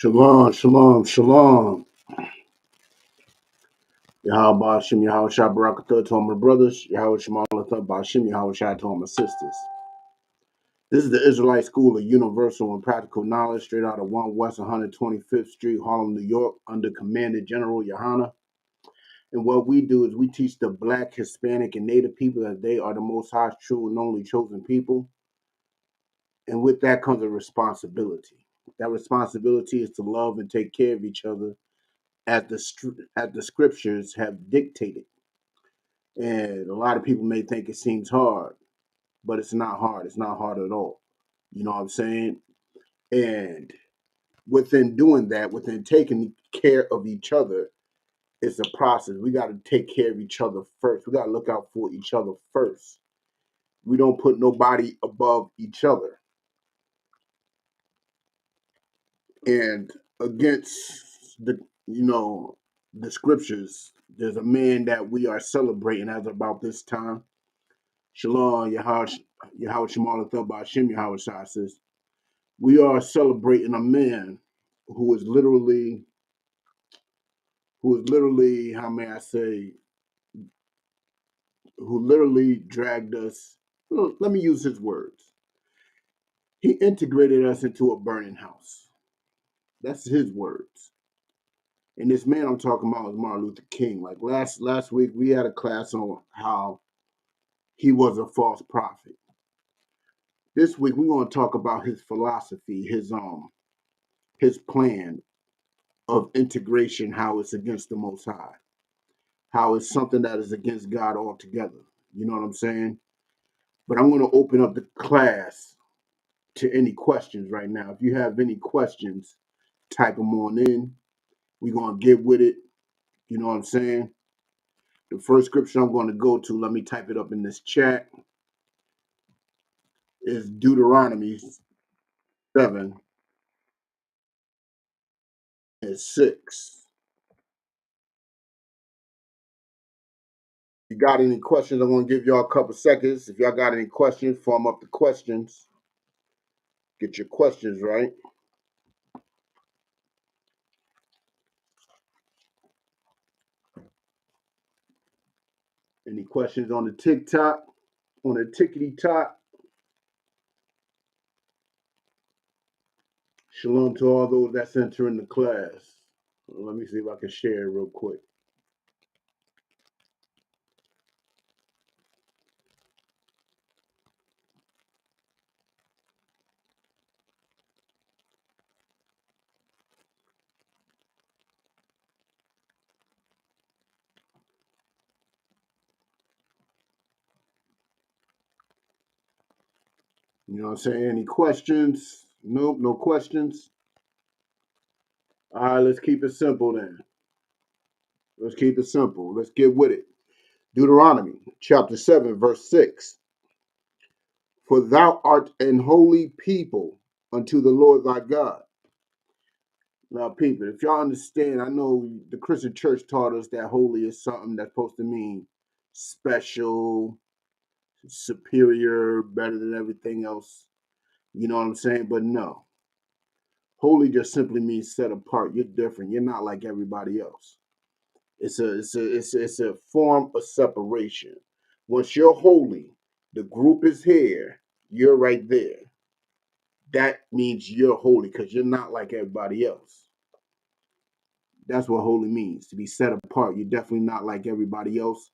Shalom, shalom, shalom. Yahweh Bashim, Yahweh Shah Barakatah to all my brothers. Yahweh Shemalatah Bashim, Yahweh Shah to all my sisters. This is the Israelite School of Universal and Practical Knowledge, straight out of 1 West 125th Street, Harlem, New York, under Commander General Yohana. And what we do is we teach the Black, Hispanic, and Native people that they are the Most High's true and only chosen people. And with that comes a responsibility. That responsibility is to love and take care of each other as the scriptures have dictated. And a lot of people may think it seems hard, but it's not hard. It's not hard at all. You know what I'm saying? And within doing that, within taking care of each other, it's a process. We got to take care of each other first. We got to look out for each other first. We don't put nobody above each other. And against the scriptures, there's a man that we are celebrating as about this time. Shalom, Yahweh Shemalatah Ba'Shem Yahweh Shai says, we are celebrating a man who is literally, how may I say, who literally dragged us. Well, let me use his words. He integrated us into a burning house. That's his words. And this man I'm talking about is Martin Luther King. Like last week, we had a class on how he was a false prophet. This week, we're going to talk about his philosophy, his plan of integration, how it's against the Most High, how it's something that is against God altogether. You know what I'm saying? But I'm going to open up the class to any questions right now. If you have any questions, type them on in. We're going to get with it. You know what I'm saying? The first scripture I'm going to go to, let me type it up in this chat, is Deuteronomy 7 and 6. If you got any questions, I'm going to give y'all a couple seconds. If y'all got any questions, form up the questions. Get your questions right. Any questions on the TikTok, on the tickety top? Shalom to all those that's entering the class. Let me see if I can share it real quick. You know what I'm saying? Any questions? Nope, no questions. All right, let's keep it simple then. Let's keep it simple. Let's get with it. Deuteronomy chapter 7, verse 6. For thou art an holy people unto the Lord thy God. Now, people, if y'all understand, I know the Christian church taught us that holy is something that's supposed to mean special, superior, better than everything else. You know what I'm saying? But no. Holy just simply means set apart. You're different. You're not like everybody else. It's a form of separation. Once you're holy, the group is here, you're right there. That means you're holy because you're not like everybody else. That's what holy means, to be set apart. You're definitely not like everybody else.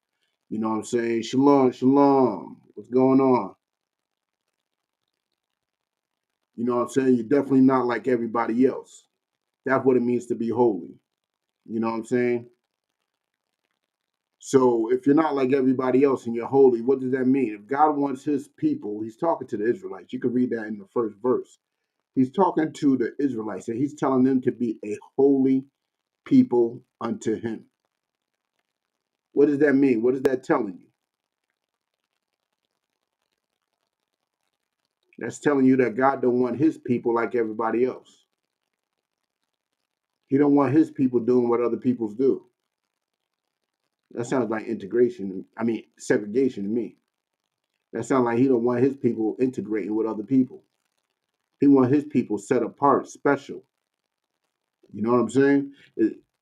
You know what I'm saying? Shalom, shalom. What's going on? You know what I'm saying? You're definitely not like everybody else. That's what it means to be holy. You know what I'm saying? So if you're not like everybody else and you're holy, what does that mean? If God wants his people, he's talking to the Israelites. You can read that in the first verse. He's talking to the Israelites and he's telling them to be a holy people unto him. What does that mean? What is that telling you? That's telling you that God don't want his people like everybody else. He don't want his people doing what other peoples do. That sounds like segregation to me. That sounds like he don't want his people integrating with other people. He wants his people set apart, special. You know what I'm saying?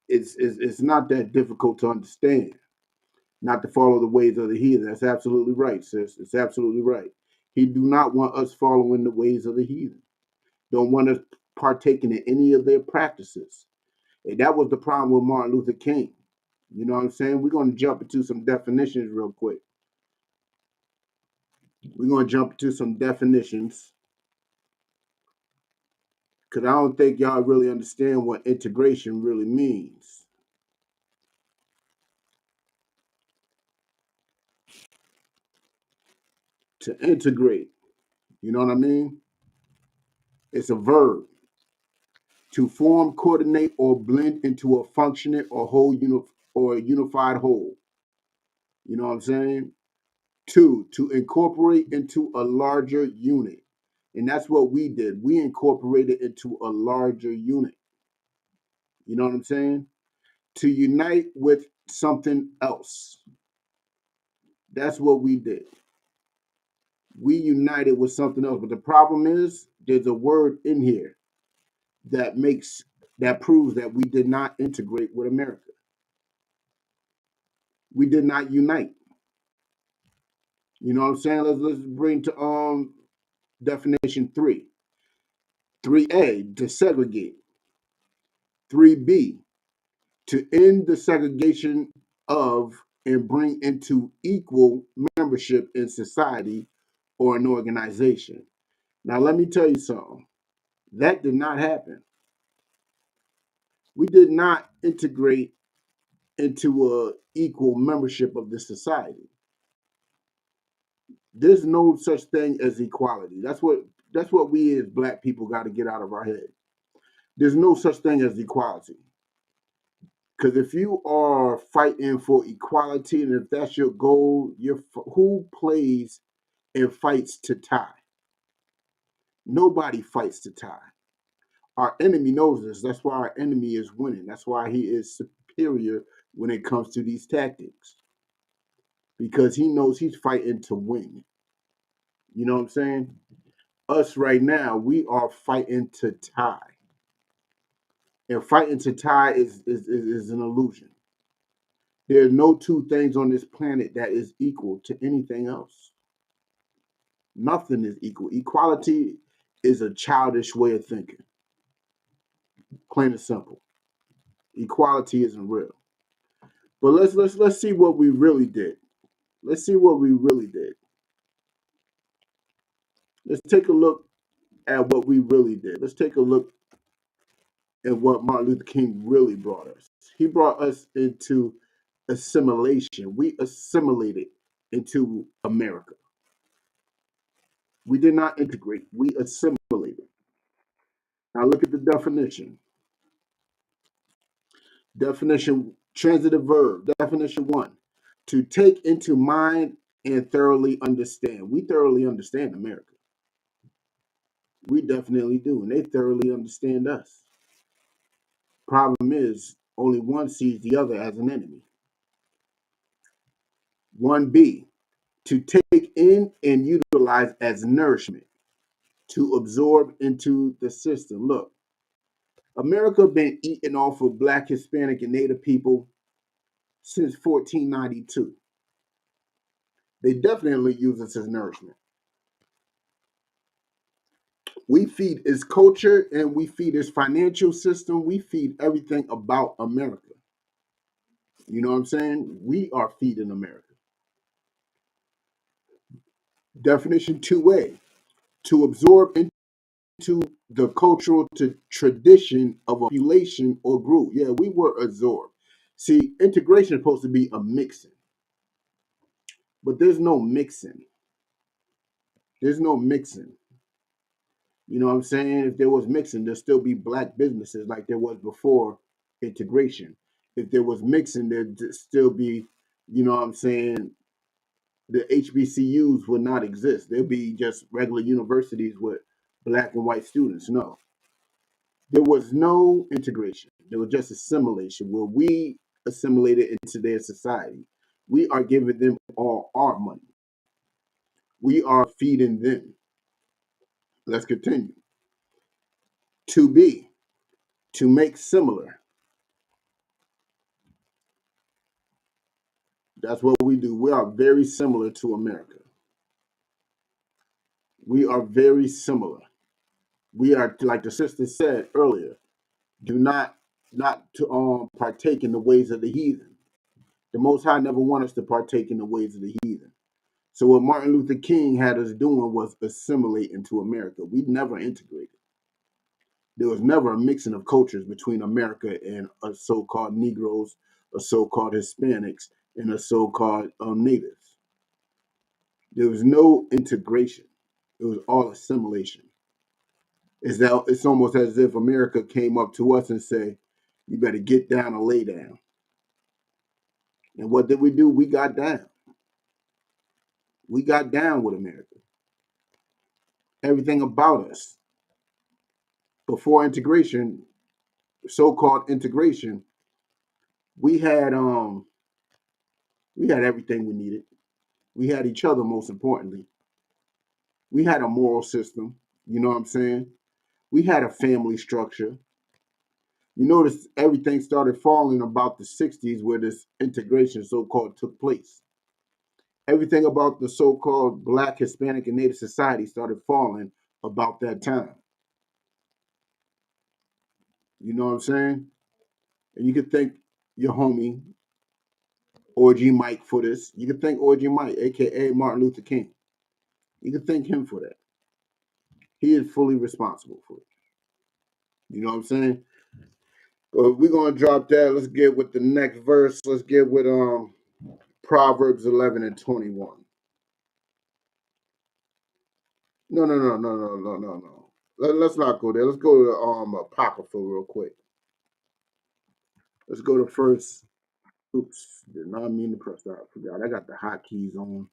It's not that difficult to understand, not to follow the ways of the heathen. That's absolutely right, sis. It's absolutely right. He do not want us following the ways of the heathen. Don't want us partaking in any of their practices. And that was the problem with Martin Luther King. You know what I'm saying? We're going to jump into some definitions real quick. We're going to jump into some definitions because I don't think y'all really understand what integration really means. To integrate, you know what I mean? It's a verb. To form, coordinate, or blend into a functioning or or a unified whole. You know what I'm saying? Two, to incorporate into a larger unit. And that's what we did. We incorporated into a larger unit. You know what I'm saying? To unite with something else. That's what we did. We united with something else. But the problem is there's a word in here that proves that we did not integrate with America. We did not unite. You know what I'm saying? Let's bring to definition three. 3A, to segregate. 3B, to end the segregation of and bring into equal membership in society or an organization. Now, let me tell you something. That did not happen. We did not integrate into a equal membership of the society. There's no such thing as equality. That's what we as black people got to get out of our head. There's no such thing as equality. Because if you are fighting for equality and if that's your goal, who plays and fights to tie? Nobody fights to tie. Our enemy knows this. That's why our enemy is winning. That's why he is superior when it comes to these tactics. Because he knows he's fighting to win. You know what I'm saying? Us right now, we are fighting to tie. And fighting to tie is an illusion. There are no two things on this planet that is equal to anything else. Nothing is equal. Equality is a childish way of thinking. Plain and simple. Equality isn't real. But let's see what we really did. Let's see what we really did. Let's take a look at what we really did. Let's take a look at what Martin Luther King really brought us. He brought us into assimilation. We assimilated into America. We did not integrate, we assimilated. Now look at the definition. Definition, transitive verb. Definition one, to take into mind and thoroughly understand. We thoroughly understand America. We definitely do, and they thoroughly understand us. Problem is, only one sees the other as an enemy. 1B, to take in and utilize as nourishment, to absorb into the system. Look, America been eating off of Black, Hispanic, and Native people since 1492. They definitely use us as nourishment. We feed its culture and we feed its financial system. We feed everything about America. You know what I'm saying? We are feeding America. Definition 2A, to absorb into the cultural tradition of a population or group. Yeah, we were absorbed. See, integration is supposed to be a mixing, but there's no mixing. There's no mixing. You know what I'm saying? If there was mixing, there'd still be black businesses like there was before integration. If there was mixing, there'd still be, you know what I'm saying, the HBCUs would not exist. There'd be just regular universities with black and white students. No. There was no integration. There was just assimilation where we assimilated into their society. We are giving them all our money. We are feeding them. Let's continue. 2B, to make similar. That's what we do. We are very similar to America. We are very similar. We are, like the sister said earlier, do not to partake in the ways of the heathen. The Most High never want us to partake in the ways of the heathen. So what Martin Luther King had us doing was assimilate into America. We never integrated. There was never a mixing of cultures between America and a so-called Negroes, a so-called Hispanics, and a so-called natives. There was no integration. It was all assimilation. It's almost as if America came up to us and say, "You better get down or lay down." And what did we do? We got down. We got down with America. Everything about us before integration, so-called integration, we had um we had everything we needed. We had each other, most importantly. We had a moral system. You know what I'm saying? We had a family structure. You notice everything started falling about the 60s where this integration so-called took place. Everything about the so-called Black, Hispanic, and Native society started falling about that time. You know what I'm saying? And you could thank your homie, OG Mike, for this. You could thank OG Mike, aka Martin Luther King. You could thank him for that. He is fully responsible for it. You know what I'm saying? But we're gonna drop that. Let's get with the next verse. Let's get with Proverbs 11 and 21. No. Let's not go there. Let's go to Apocrypha real quick. Let's go to first. Oops, did not mean to press that. I forgot. I got the hotkeys on.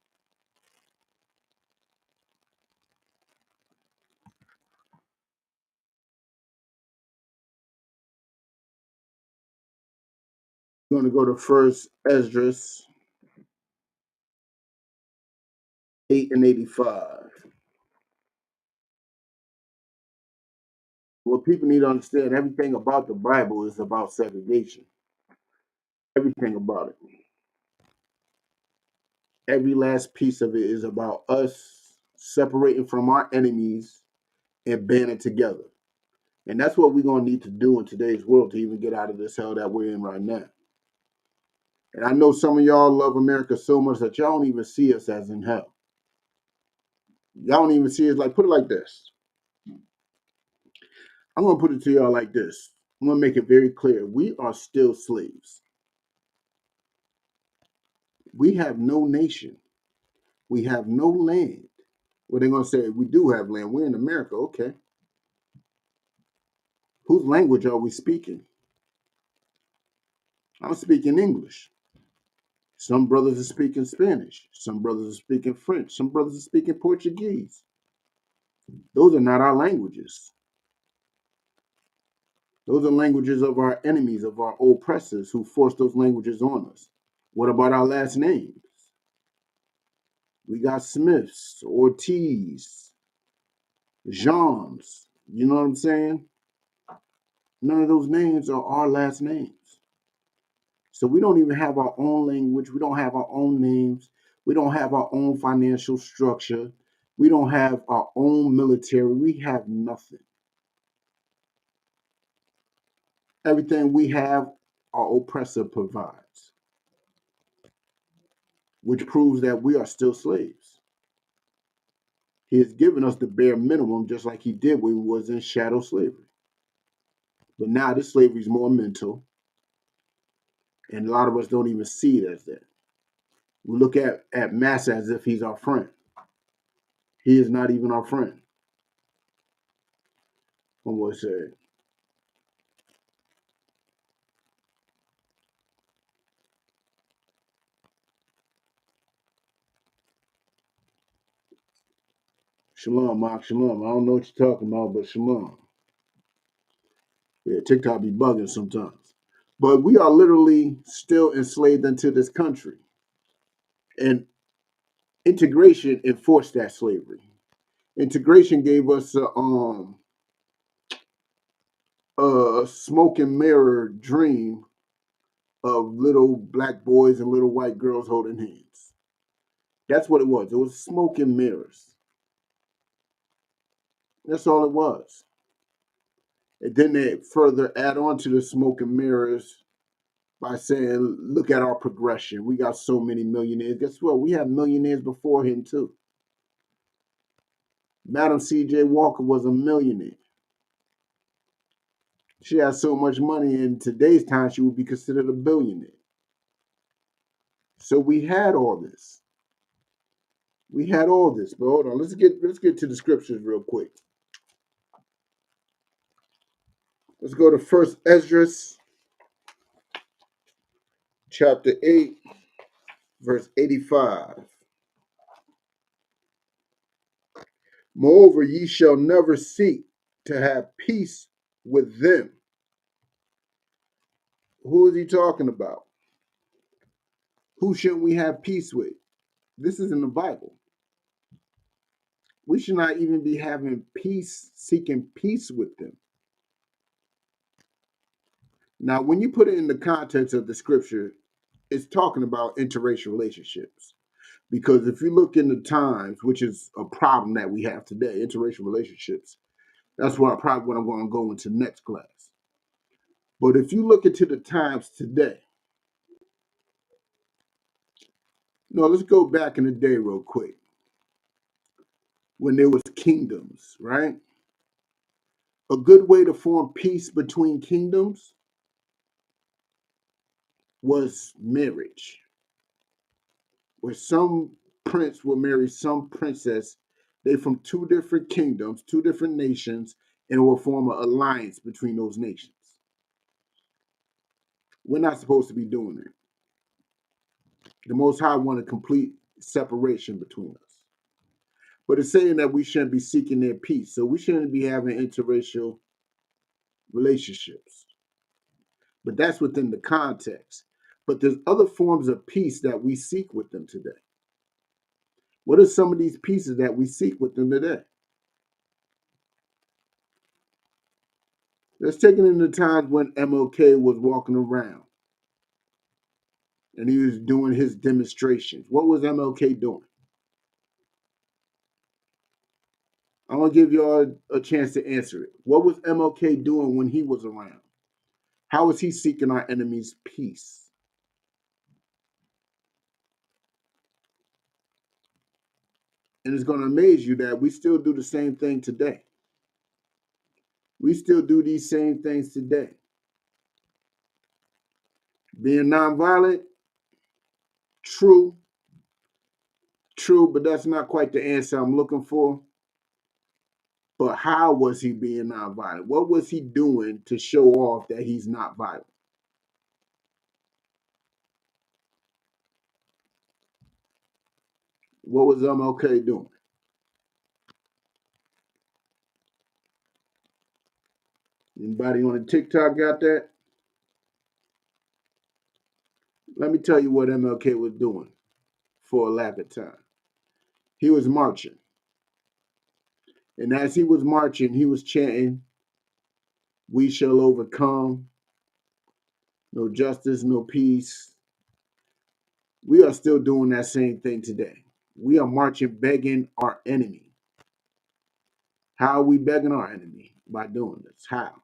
We're gonna go to first Esdras 8 and 85. What people need to understand, everything about the Bible is about segregation. Everything about it. Every last piece of it is about us separating from our enemies and banding together. And that's what we're going to need to do in today's world to even get out of this hell that we're in right now. And I know some of y'all love America so much that y'all don't even see us as in hell. Y'all don't even see us like, put it like this. I'm going to put it to y'all like this. I'm going to make it very clear. We are still slaves. We have no nation. We have no land. Well, they're going to say, we do have land. We're in America. Okay. Whose language are we speaking? I'm speaking English. Some brothers are speaking Spanish. Some brothers are speaking French. Some brothers are speaking Portuguese. Those are not our languages. Those are languages of our enemies, of our oppressors who forced those languages on us. What about our last names? We got Smiths, Ortiz, Jeans. You know what I'm saying? None of those names are our last names. So we don't even have our own language. We don't have our own names. We don't have our own financial structure. We don't have our own military. We have nothing. Everything we have, our oppressor provides, which proves that we are still slaves. He has given us the bare minimum, just like he did when we was in shadow slavery. But now this slavery is more mental, and a lot of us don't even see it as that. We look at Massa as if he's our friend. He is not even our friend. Homeboy said, Shalom, Mark, shalom. I don't know what you're talking about, but shalom. Yeah, TikTok be bugging sometimes. But we are literally still enslaved into this country. And integration enforced that slavery. Integration gave us a smoke and mirror dream of little black boys and little white girls holding hands. That's what it was. It was smoke and mirrors. That's all it was. And then they further add on to the smoke and mirrors by saying, look at our progression. We got so many millionaires. Guess what? We had millionaires before him, too. Madam C.J. Walker was a millionaire. She had so much money in today's time, she would be considered a billionaire. So we had all this. We had all this, but hold on. Let's get to the scriptures real quick. Let's go to First Esdras, chapter 8, verse 85. Moreover, ye shall never seek to have peace with them. Who is he talking about? Who shouldn't we have peace with? This is in the Bible. We should not even be having peace, seeking peace with them. Now, when you put it in the context of the scripture, it's talking about interracial relationships. Because if you look in the times, which is a problem that we have today, interracial relationships, that's what I'm going to go into next class. But if you look into the times today, let's go back in the day real quick. When there was kingdoms, right? A good way to form peace between kingdoms was marriage, where some prince will marry some princess. They from two different kingdoms, two different nations, and it will form an alliance between those nations. We're not supposed to be doing that. The Most High wanted complete separation between us. But it's saying that we shouldn't be seeking their peace. So we shouldn't be having interracial relationships. But that's within the context. But there's other forms of peace that we seek with them today. What are some of these pieces that we seek with them today? Let's take it into times when MLK was walking around and he was doing his demonstrations. What was MLK doing? I want to give y'all a chance to answer it. What was MLK doing when he was around? How is he seeking our enemies' peace? And it's going to amaze you that we still do the same thing today. We still do these same things today. Being nonviolent, true, but that's not quite the answer I'm looking for. But how was he being nonviolent? What was he doing to show off that he's not violent? What was MLK doing? Anybody on the TikTok got that? Let me tell you what MLK was doing for a lack of time. He was marching. And as he was marching, he was chanting, "We shall overcome, no justice, no peace." We are still doing that same thing today. We are marching, begging our enemy. How are we begging our enemy? By doing this. How?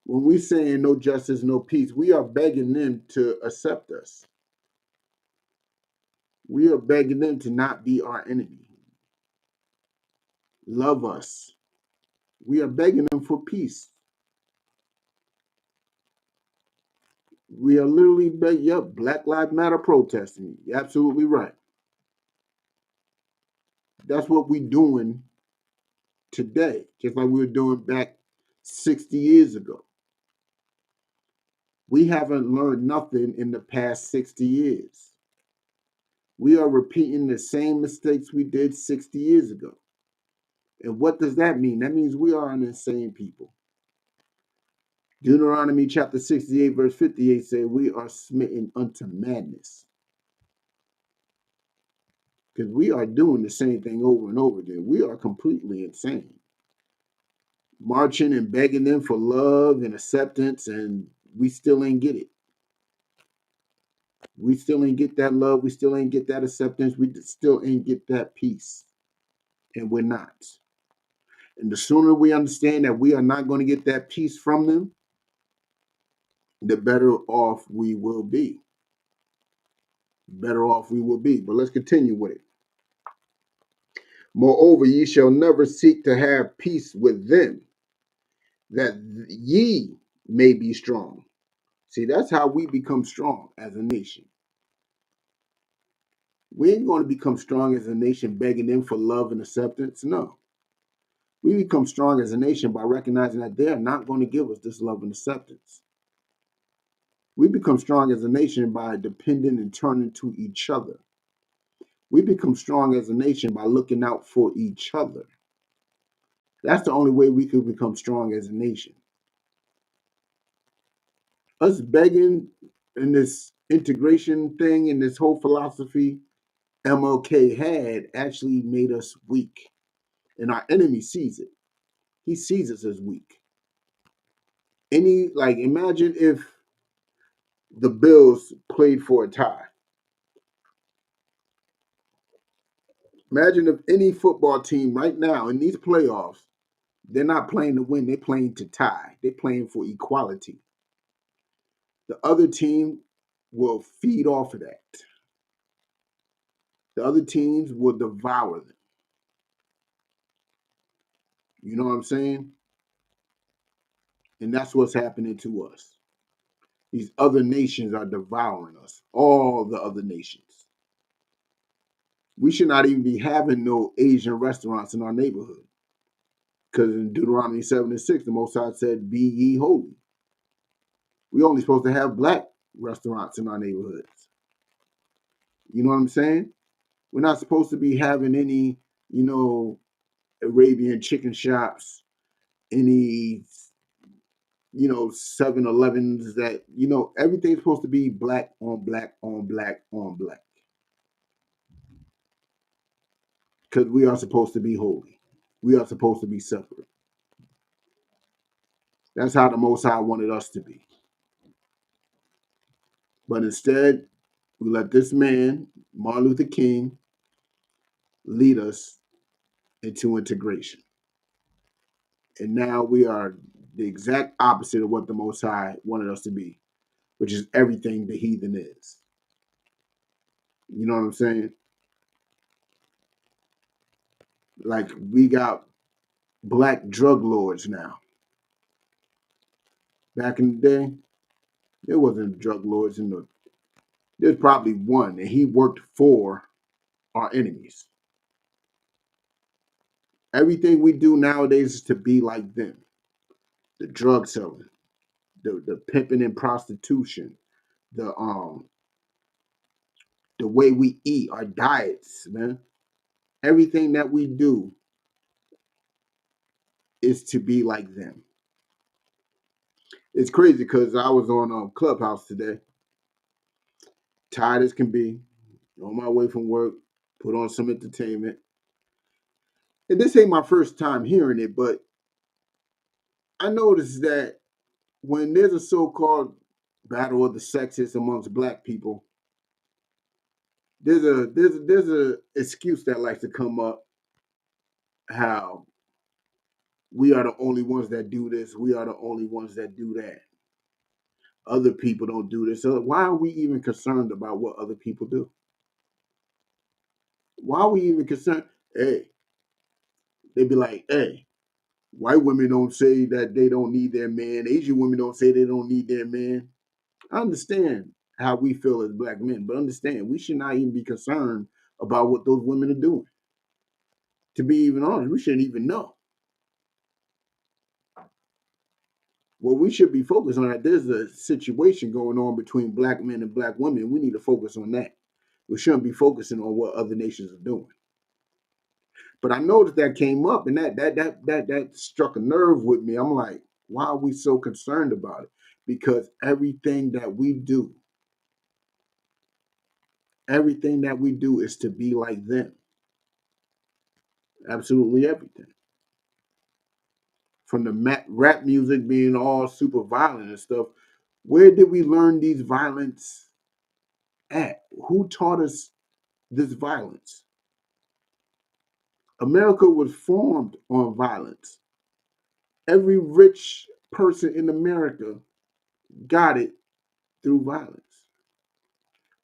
When we saying no justice, no peace, we are begging them to accept us. We are begging them to not be our enemy. Love us. We are begging them for peace. We are literally begging, yep, Black Lives Matter protesting. You're absolutely right. That's what we're doing today, just like we were doing back 60 years ago. We haven't learned nothing in the past 60 years. We are repeating the same mistakes we did 60 years ago. And what does that mean? That means we are an insane people. Deuteronomy chapter 68, verse 58 says, we are smitten unto madness. Because we are doing the same thing over and over again. We are completely insane. marching and begging them for love and acceptance, and we still ain't get it. We still ain't get that love. We still ain't get that acceptance. We still ain't get that peace. And we're not. And the sooner we understand that we are not going to get that peace from them, the better off we will be. Better off we will be. But let's continue with it. Moreover, ye shall never seek to have peace with them, that ye may be strong. See, that's how we become strong as a nation. We ain't going to become strong as a nation begging them for love and acceptance. No. We become strong as a nation by recognizing that they're not going to give us this love and acceptance. We become strong as a nation by depending and turning to each other. We become strong as a nation by looking out for each other. That's the only way we could become strong as a nation. Us begging in this integration thing and this whole philosophy MLK had actually made us weak. And our enemy sees it. He sees us as weak. Imagine if the Bills played for a tie. Imagine if any football team right now in these playoffs, they're not playing to win, they're playing to tie. They're playing for equality. The other team will feed off of that. The other teams will devour them. You know what I'm saying? And that's what's happening to us. These other nations are devouring us, all the other nations. We should not even be having no Asian restaurants in our neighborhood. Because in Deuteronomy 7:6, the Most High said, be ye holy. We only supposed to have black restaurants in our neighborhoods. You know what I'm saying? We're not supposed to be having any, Arabian chicken shops, any, 7-Elevens that, everything's supposed to be black on black on black on black. Because we are supposed to be holy. We are supposed to be separate. That's how the Most High wanted us to be. But instead, we let this man, Martin Luther King, lead us into integration. And now we are the exact opposite of what the Most High wanted us to be, which is everything the heathen is. You know what I'm saying? Like, we got black drug lords now. Back in the day, there wasn't drug lords there's probably one, and he worked for our enemies. Everything we do nowadays is to be like them. The drug selling, the pimping and prostitution, the way we eat, our diets, man. Everything that we do is to be like them. It's crazy because I was on Clubhouse today, tired as can be, on my way from work, put on some entertainment. And this ain't my first time hearing it, but I noticed that when there's a so-called battle of the sexes amongst black people, there's a excuse that likes to come up, how we are the only ones that do this, we are the only ones that do that. Other people don't do this. So why are we even concerned about what other people do? Why are we even concerned? Hey, they'd be like, hey, white women don't say that they don't need their man. Asian women don't say they don't need their man. I understand how we feel as black men, but understand we should not even be concerned about what those women are doing. To be even honest, we shouldn't even know. What we should be focused on, that there's a situation going on between black men and black women. We need to focus on that. We shouldn't be focusing on what other nations are doing. But I noticed that came up, and that struck a nerve with me. I'm like, why are we so concerned about it? Because everything that we do is to be like them. Absolutely everything. from the rap music being all super violent and stuff. Where did we learn these violence at? Who taught us this violence? America was formed on violence. Every rich person in America got it through violence.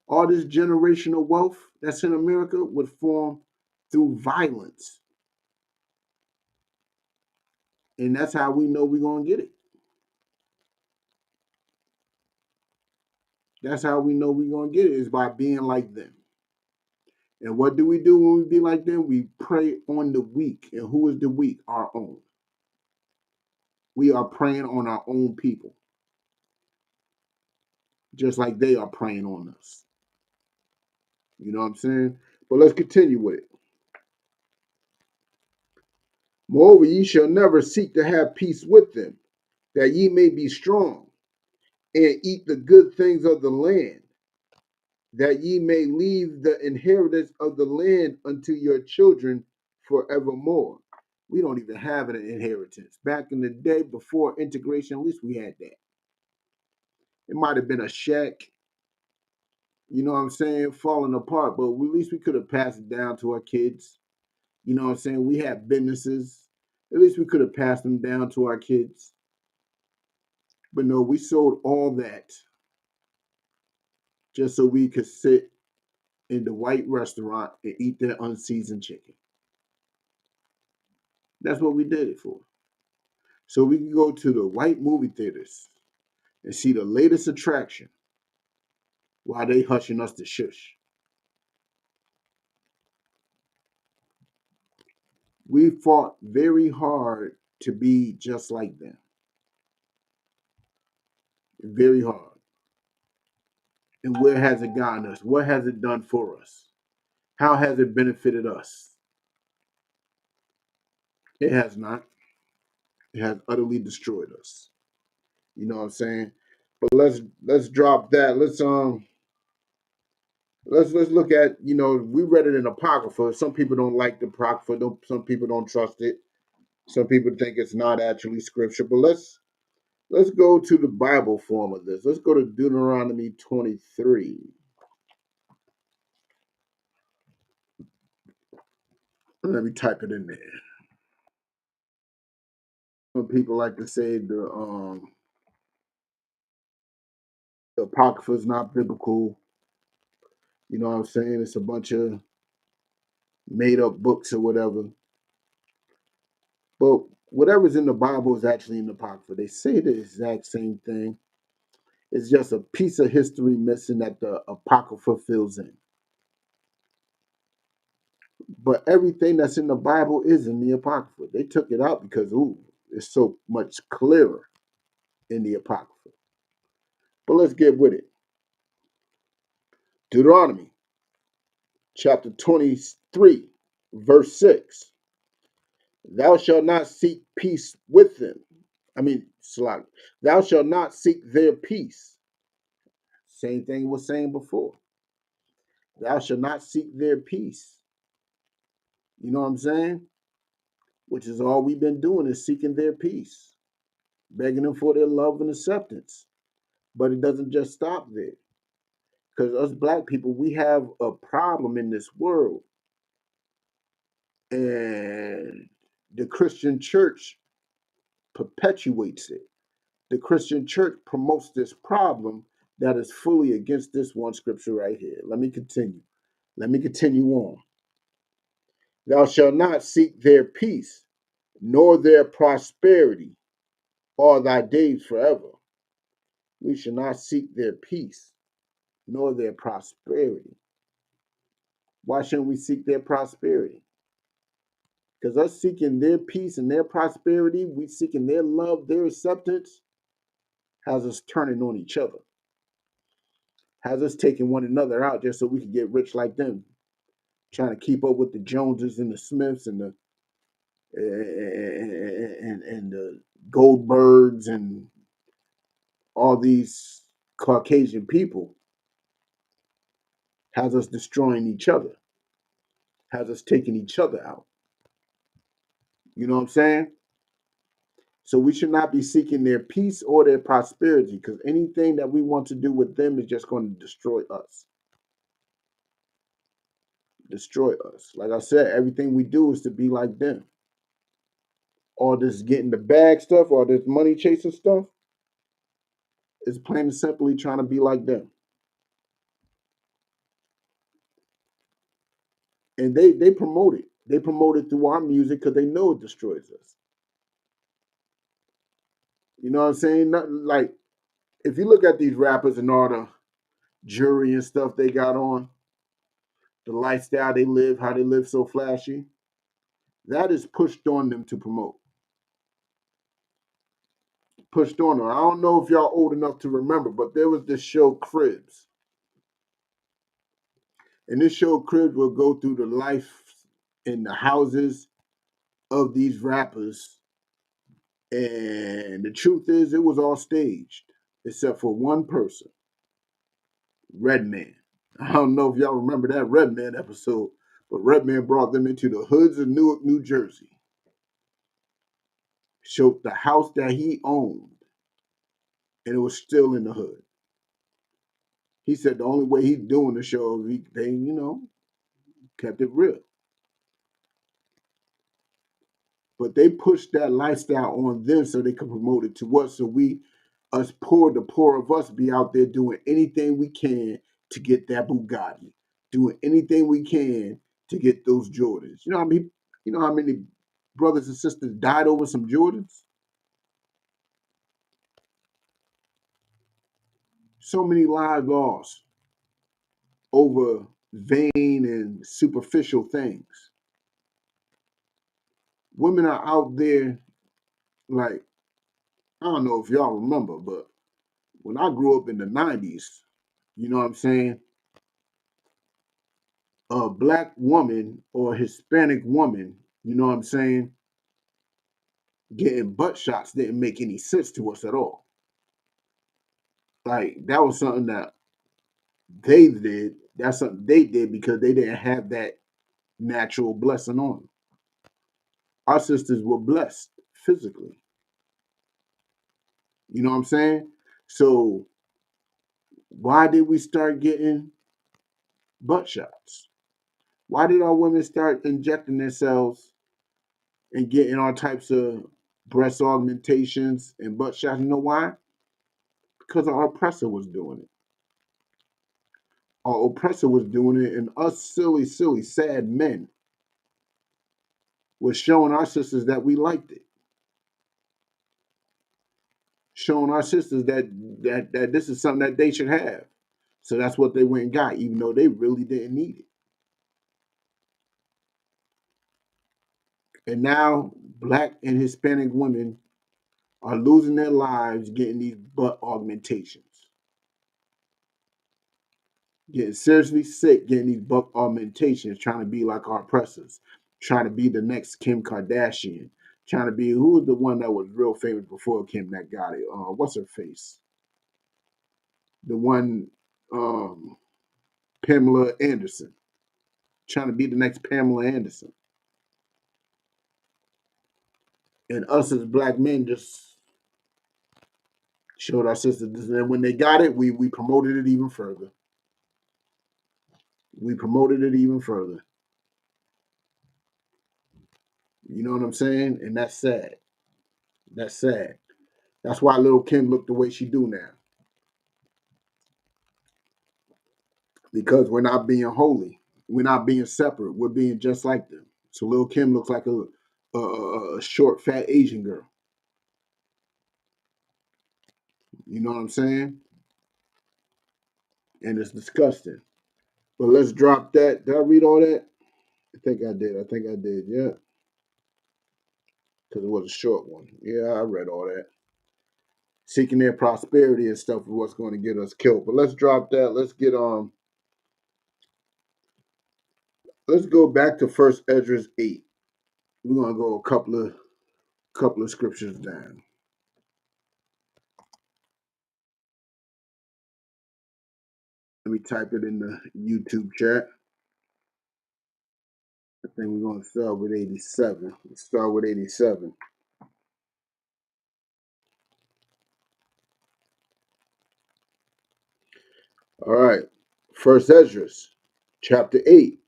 All this generational wealth that's in America was formed through violence. And that's how we know we're going to get it. That's how we know we're going to get it, is by being like them. And what do we do when we be like them? We prey on the weak. And who is the weak? Our own. We are preying on our own people, just like they are preying on us. You know what I'm saying? But let's continue with it. Moreover, ye shall never seek to have peace with them, that ye may be strong, and eat the good things of the land, that ye may leave the inheritance of the land unto your children forevermore. We don't even have an inheritance. Back in the day, before integration, at least we had that. It might have been a shack, you know what I'm saying, falling apart, but at least we could have passed it down to our kids. You know what I'm saying? We had businesses. At least we could have passed them down to our kids. But no, we sold all that just so we could sit in the white restaurant and eat their unseasoned chicken. That's what we did it for. So we can go to the white movie theaters and see the latest attraction while they hushing us to shush. We fought very hard to be just like them. Very hard. And where has it gotten us? What has it done for us? How has it benefited us? It has not. It has utterly destroyed us. You know what I'm saying? But let's drop that. Let's look at, we read it in Apocrypha. Some people don't like the Apocrypha. Some people don't trust it. Some people think it's not actually scripture. But let's go to the Bible form of this. Let's go to Deuteronomy 23. Let me type it in there. Some people like to say the Apocrypha is not biblical. You know what I'm saying? It's a bunch of made up books or whatever. But whatever's in the Bible is actually in the Apocrypha. They say the exact same thing. It's just a piece of history missing that the Apocrypha fills in. But everything that's in the Bible is in the Apocrypha. They took it out because, it's so much clearer in the Apocrypha. But let's get with it. Deuteronomy chapter 23, verse 6. Thou shalt not seek peace with them. Slack. Thou shalt not seek their peace. Same thing was saying before. Thou shalt not seek their peace. You know what I'm saying? Which is all we've been doing, is seeking their peace, begging them for their love and acceptance. But it doesn't just stop there. Because us black people, we have a problem in this world. And the Christian church perpetuates it. The Christian church promotes this problem that is fully against this one scripture right here. Let me continue. Let me continue on. Thou shalt not seek their peace, nor their prosperity, all thy days forever. We shall not seek their peace, nor their prosperity. Why shouldn't we seek their prosperity? Because us seeking their peace and their prosperity, we seeking their love, their acceptance, has us turning on each other, has us taking one another out just so we can get rich like them, trying to keep up with the Joneses and the Smiths and the Goldbergs and all these Caucasian people, has us destroying each other, has us taking each other out. You know what I'm saying? So we should not be seeking their peace or their prosperity, because anything that we want to do with them is just going to destroy us. Destroy us. Like I said, everything we do is to be like them. All this getting the bag stuff, all this money chasing stuff, is plain and simply trying to be like them. And they promote it. They promote it through our music because they know it destroys us. You know what I'm saying? Not, like, if you look at these rappers and all the jewelry and stuff they got on, the lifestyle they live, how they live so flashy, that is pushed on them to promote. Pushed on them. I don't know if y'all old enough to remember, but there was this show Cribs. And this show Cribs will go through the life in the houses of these rappers. And the truth is, it was all staged, except for one person, Redman. I don't know if y'all remember that Redman episode, but Redman brought them into the hoods of Newark, New Jersey. Showed the house that he owned, and it was still in the hood. He said the only way he's doing the show, they, kept it real. But they pushed that lifestyle on them so they could promote it to us. So us poor, the poor of us, be out there doing anything we can to get that Bugatti, doing anything we can to get those Jordans. You know how many brothers and sisters died over some Jordans? So many lives lost over vain and superficial things. Women are out there, like, I don't know if y'all remember, but when I grew up in the 90s, you know what I'm saying? A black woman or a Hispanic woman, you know what I'm saying, getting butt shots didn't make any sense to us at all. Like, that was something that they did. That's something they did because they didn't have that natural blessing on them. Our sisters were blessed physically. You know what I'm saying? So why did we start getting butt shots? Why did our women start injecting themselves and getting all types of breast augmentations and butt shots? You know why? Because our oppressor was doing it. Our oppressor was doing it, and us silly, silly, sad men was showing our sisters that we liked it. Showing our sisters that this is something that they should have. So that's what they went and got, even though they really didn't need it. And now black and Hispanic women are losing their lives getting these butt augmentations, getting seriously sick, getting these butt augmentations, trying to be like our oppressors, trying to be the next Kim Kardashian, trying to be, who was the one that was real famous before Kim that got it? What's her face? The one, um, Pamela Anderson, trying to be the next Pamela Anderson. And us as black men just showed our sisters this. And when they got it, we promoted it even further. We promoted it even further. You know what I'm saying? And that's sad. That's sad. That's why little Kim looked the way she do now. Because we're not being holy. We're not being separate. We're being just like them. So little Kim looks like a short, fat Asian girl. You know what I'm saying? And it's disgusting. But let's drop that. Did I read all that? I think I did. I think I did. Yeah. Because it was a short one. Yeah, I read all that. Seeking their prosperity and stuff is what's going to get us killed. But let's drop that. Let's go back to First Esdras 8. We're gonna go a couple of scriptures down. Let me type it in the YouTube chat. I think we're gonna start with 87. Let's start with 87. All right. First Esdras, chapter 8,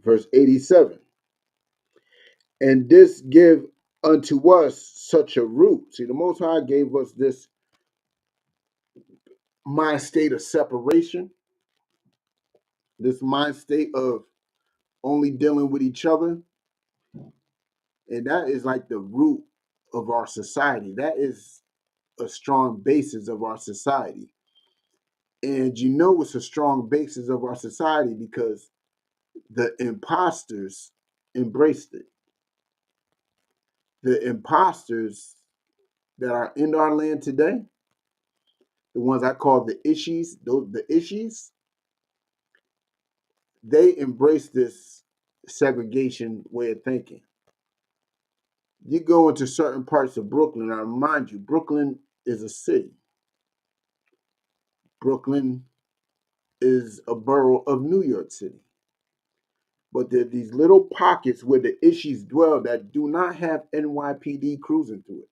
verse 87. And this give unto us such a root. See, the Most High gave us this mind state of separation, this mind state of only dealing with each other. And that is like the root of our society. That is a strong basis of our society. And you know it's a strong basis of our society because the imposters embraced it. The imposters that are in our land today, the ones I call the issues, the issues, they embrace this segregation way of thinking. You go into certain parts of Brooklyn, I remind you, Brooklyn is a city. Brooklyn is a borough of New York City. But there are these little pockets where the issues dwell that do not have NYPD cruising through it.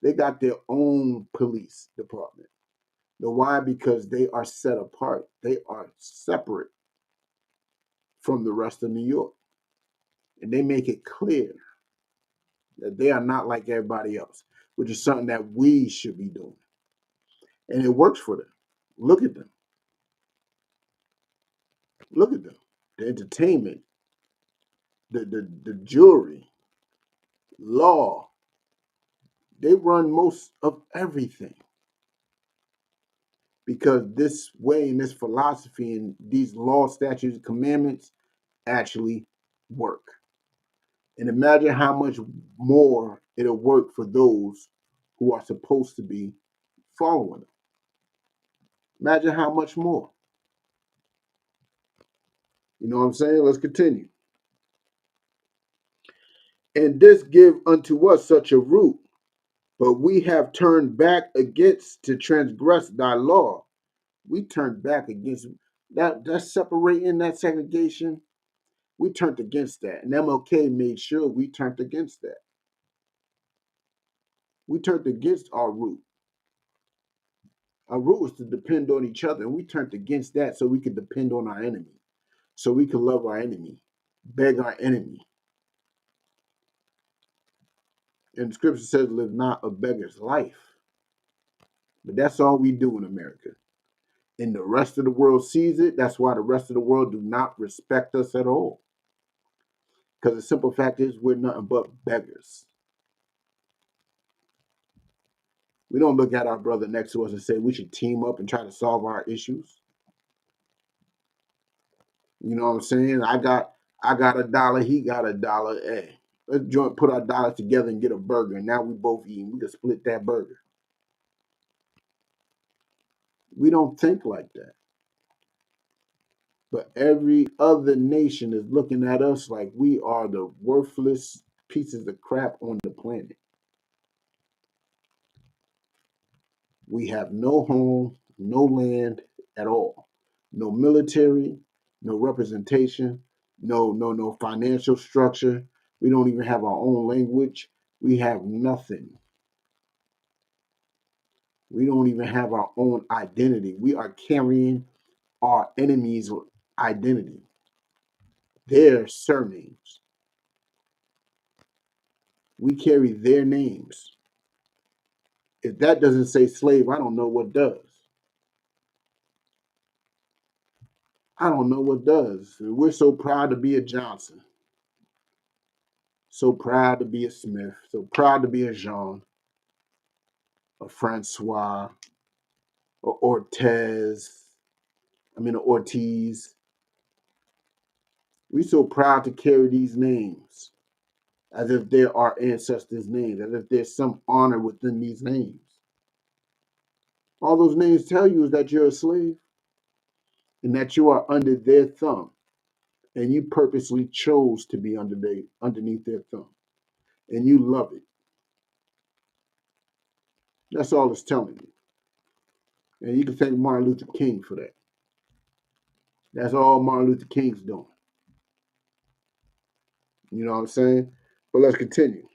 They got their own police department. The why? Because they are set apart. They are separate from the rest of New York. And they make it clear that they are not like everybody else, which is something that we should be doing. And it works for them. Look at them. Look at them. The entertainment, the jewelry, law, they run most of everything. Because this way and this philosophy and these law, statutes, and commandments actually work. And imagine how much more it'll work for those who are supposed to be following them. Imagine how much more. You know what I'm saying? Let's continue. And this give unto us such a root, but we have turned back against to transgress thy law. We turned back against that separating, that segregation. We turned against that. And MLK made sure we turned against that. We turned against our root. Our root was to depend on each other, and we turned against that so we could depend on our enemy, so we could love our enemy, beg our enemy. And the scripture says, live not a beggar's life. But that's all we do in America. And the rest of the world sees it. That's why the rest of the world do not respect us at all. Because the simple fact is, we're nothing but beggars. We don't look at our brother next to us and say we should team up and try to solve our issues. You know what I'm saying? I got $1, he got $1. Hey, let's put our dollars together and get a burger. And now we both eating. We can split that burger. We don't think like that. But every other nation is looking at us like we are the worthless pieces of crap on the planet. We have no home, no land at all, no military, no representation, no financial structure. We don't even have our own language. We have nothing. We don't even have our own identity. We are carrying our enemies' identity, their surnames. We carry their names. If that doesn't say slave, I don't know what does. I don't know what does. We're so proud to be a Johnson, so proud to be a Smith, so proud to be a Jean, a Francois, a Ortiz. We're so proud to carry these names as if they're our ancestors' names, as if there's some honor within these names. All those names tell you is that you're a slave and that you are under their thumb, and you purposely chose to be underneath their thumb, and you love it. That's all it's telling you. And you can thank Martin Luther King for that. That's all Martin Luther King's doing. You know what I'm saying? But let's continue.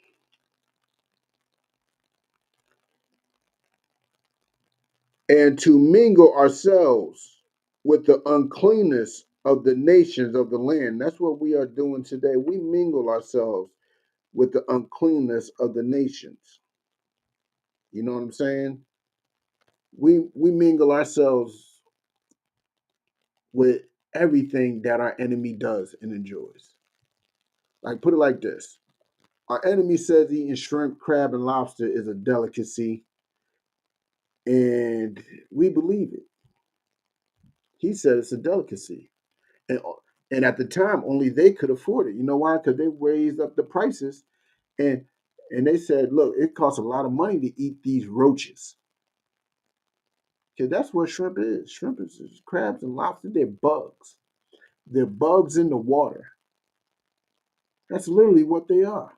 And to mingle ourselves with the uncleanness of the nations of the land. That's what we are doing today. We mingle ourselves with the uncleanness of the nations. You know what I'm saying? We mingle ourselves with everything that our enemy does and enjoys. Like, put it like this. Our enemy says eating shrimp, crab, and lobster is a delicacy, and we believe it. He said it's a delicacy. And, and at the time, only they could afford it. You know why? Because they raised up the prices, and and they said, look, it costs a lot of money to eat these roaches. Because that's what shrimp is. Shrimp is crabs and lobster, they're bugs. They're bugs in the water. That's literally what they are.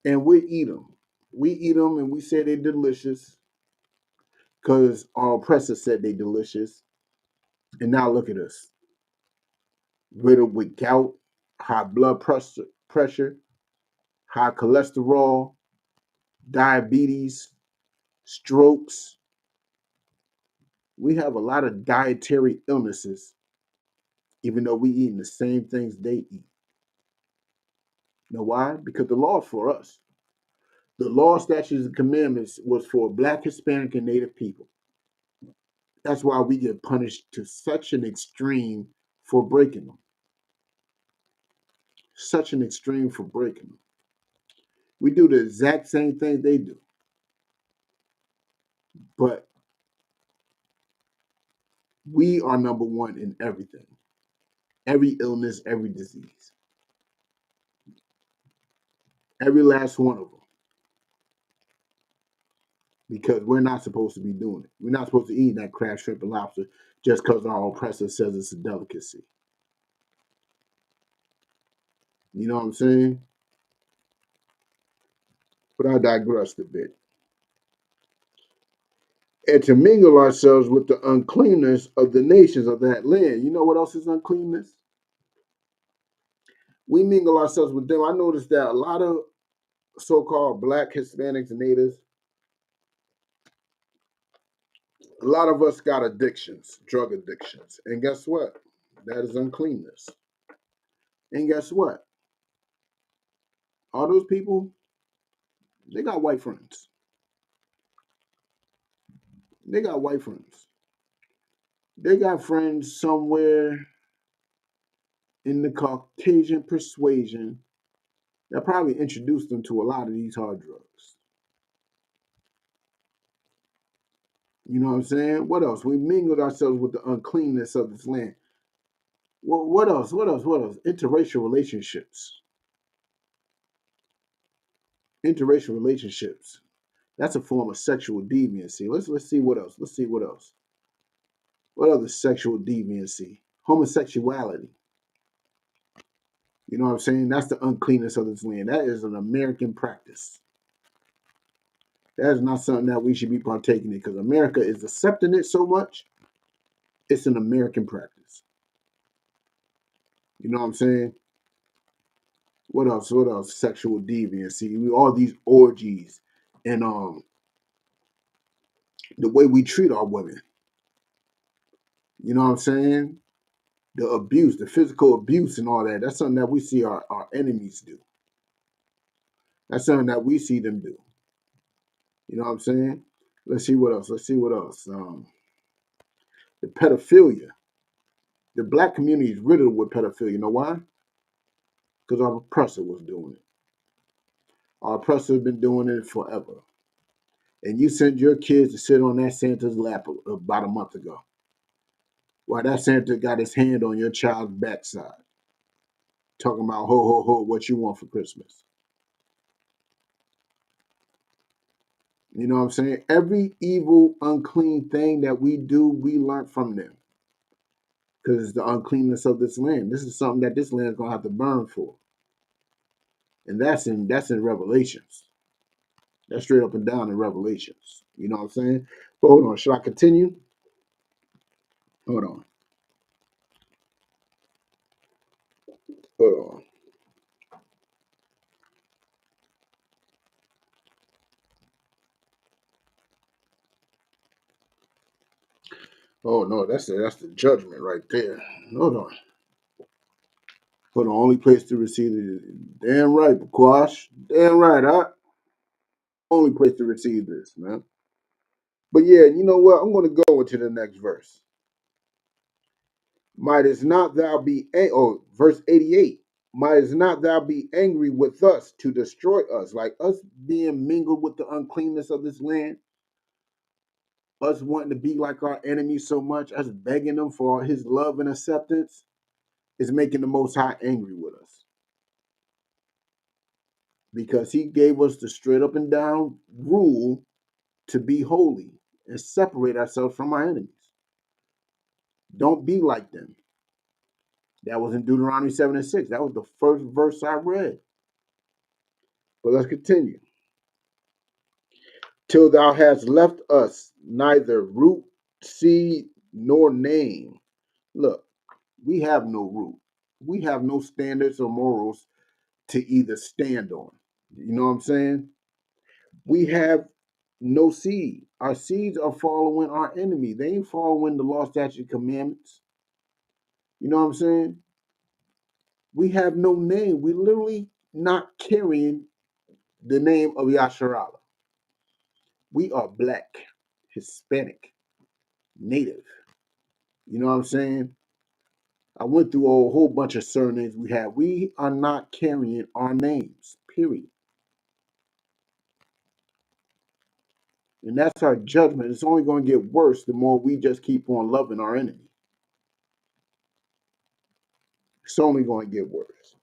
And we eat them. We eat them and we say they're delicious because our oppressor said they're delicious. And now look at us, riddled with gout, high blood pressure, high cholesterol, diabetes, strokes. We have a lot of dietary illnesses, even though we eating the same things they eat. You know why? Because the law is for us. The law, statutes, and commandments was for Black, Hispanic, and Native people. That's why we get punished to such an extreme for breaking them. Such an extreme for breaking them. We do the exact same thing they do, but we are number one in everything. Every illness, every disease, every last one of them. Because we're not supposed to be doing it. We're not supposed to eat that crab, shrimp, and lobster just because our oppressor says it's a delicacy. You know what I'm saying? But I digressed a bit. And to mingle ourselves with the uncleanness of the nations of that land. You know what else is uncleanness? We mingle ourselves with them. I noticed that a lot of so-called Black, Hispanics, and natives, a lot of us got addictions, drug addictions. And guess what? That is uncleanness. And guess what? All those people, they got white friends. They got white friends. They got friends somewhere in the Caucasian persuasion that probably introduced them to a lot of these hard drugs. You know what I'm saying? What else? We mingled ourselves with the uncleanness of this land. Well, what else? What else? What else? Interracial relationships. Interracial relationships. That's a form of sexual deviancy. Let's see what else. Let's see what else. What other sexual deviancy? Homosexuality. You know what I'm saying? That's the uncleanness of this land. That is an American practice. That is not something that we should be partaking in because America is accepting it so much. It's an American practice. You know what I'm saying? What else? What else? Sexual deviancy. All these orgies and the way we treat our women. You know what I'm saying? The abuse, the physical abuse and all that. That's something that we see our enemies do. That's something that we see them do. You know what I'm saying? Let's see what else. Let's see what else. The pedophilia. The Black community is riddled with pedophilia. You know why? Because our oppressor was doing it. Our oppressor has been doing it forever. And you sent your kids to sit on that Santa's lap about a month ago. While that Santa got his hand on your child's backside, talking about ho ho ho, what you want for Christmas. You know what I'm saying? Every evil, unclean thing that we do, we learn from them. Because it's the uncleanness of this land. This is something that this land is gonna have to burn for. And that's in Revelations. That's straight up and down in Revelations. You know what I'm saying? But hold on, should I continue? Hold on. Hold on. Oh no, that's the judgment right there. Hold on. For the only place to receive it. Damn right, Quash. Damn right, huh? Only place to receive this, man. But yeah, you know what? I'm gonna go into the next verse. Mightest not thou be verse 88. Mightest not thou be angry with us to destroy us, like us being mingled with the uncleanness of this land, us wanting to be like our enemies so much, us begging them for his love and acceptance, is making the Most High angry with us. Because he gave us the straight up and down rule to be holy and separate ourselves from our enemies. Don't be like them. That was in Deuteronomy 7 and 6. That was the first verse I read. But let's continue. Till thou hast left us neither root, seed, nor name. Look, we have no root. We have no standards or morals to either stand on. You know what I'm saying? We have no seed. Our seeds are following our enemy. They ain't following the law, statute, commandments. You know what I'm saying? We have no name. We literally not carrying the name of Yasharala. We are black, Hispanic, native. You know what I'm saying? I went through a whole bunch of surnames we have. We are not carrying our names, period. And that's our judgment. It's only going to get worse the more we just keep on loving our enemy. It's only going to get worse.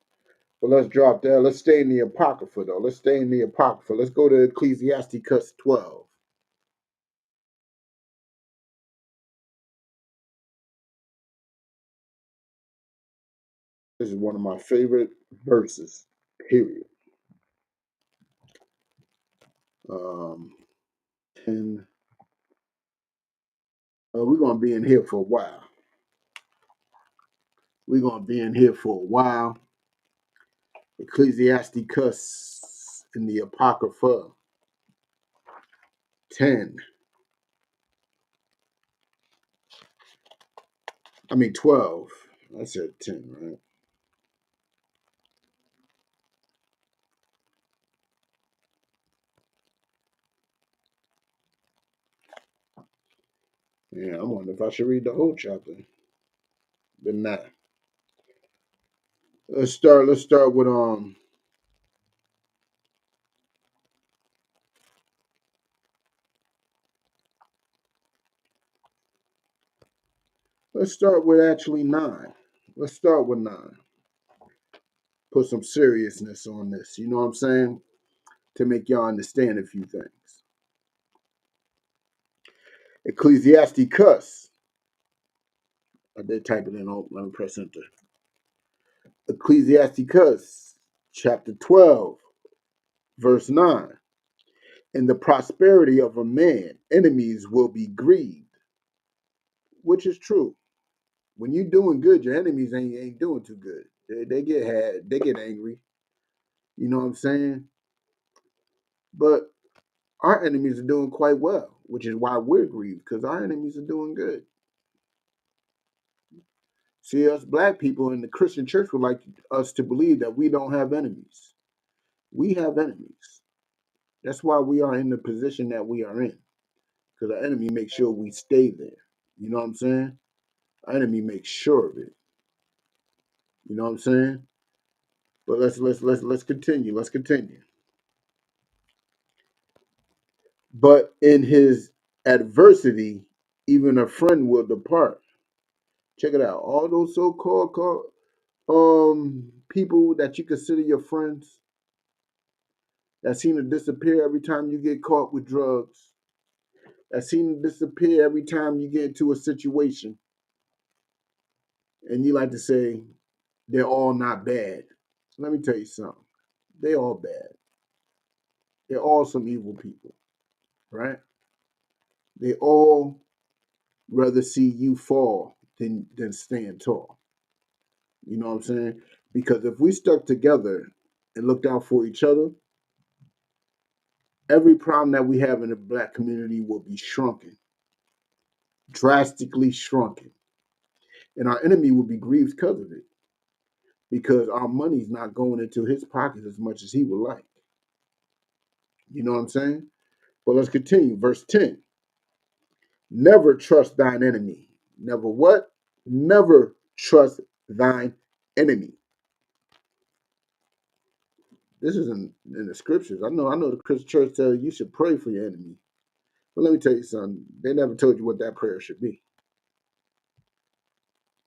But let's drop that. Let's stay in the Apocrypha, though. Let's stay in the Apocrypha. Let's go to Ecclesiasticus 12. This is one of my favorite verses, period. 10. We're going to be in here for a while. We're going to be in here for a while. Ecclesiasticus in the Apocrypha 10. 12. I said 10, right? Yeah, I wonder if I should read the whole chapter. But nah. Let's start with let's start with actually 9. Let's start with 9. Put some seriousness on this, you know what I'm saying? To make y'all understand a few things. Ecclesiasticus. I did type it in. Oh, let me press enter. Ecclesiasticus, chapter 12, verse 9. In the prosperity of a man, enemies will be grieved, which is true. When you're doing good, your enemies ain't doing too good. They get angry. You know what I'm saying? But our enemies are doing quite well, which is why we're grieved, because our enemies are doing good. See, us black people in the Christian church would like us to believe that we don't have enemies. We have enemies. That's why we are in the position that we are in, because our enemy makes sure we stay there. You know what I'm saying? Our enemy makes sure of it. You know what I'm saying? But let's continue. Let's continue. But in his adversity, even a friend will depart. Check it out. All those so-called people that you consider your friends that seem to disappear every time you get caught with drugs, that seem to disappear every time you get into a situation, and you like to say they're all not bad. Let me tell you something. They all bad. They're all some evil people, right? They all rather see you fall than stand tall. You know what I'm saying? Because if we stuck together and looked out for each other, every problem that we have in the black community will be shrunken. drastically shrunken. And our enemy will be grieved because of it, because our money's not going into his pockets as much as he would like. You know what I'm saying? But let's continue. Verse 10. Never trust thine enemy. Never what? Never trust thine enemy. This is in the scriptures. I know the Christian church tells you should pray for your enemy. But let me tell you something. They never told you what that prayer should be.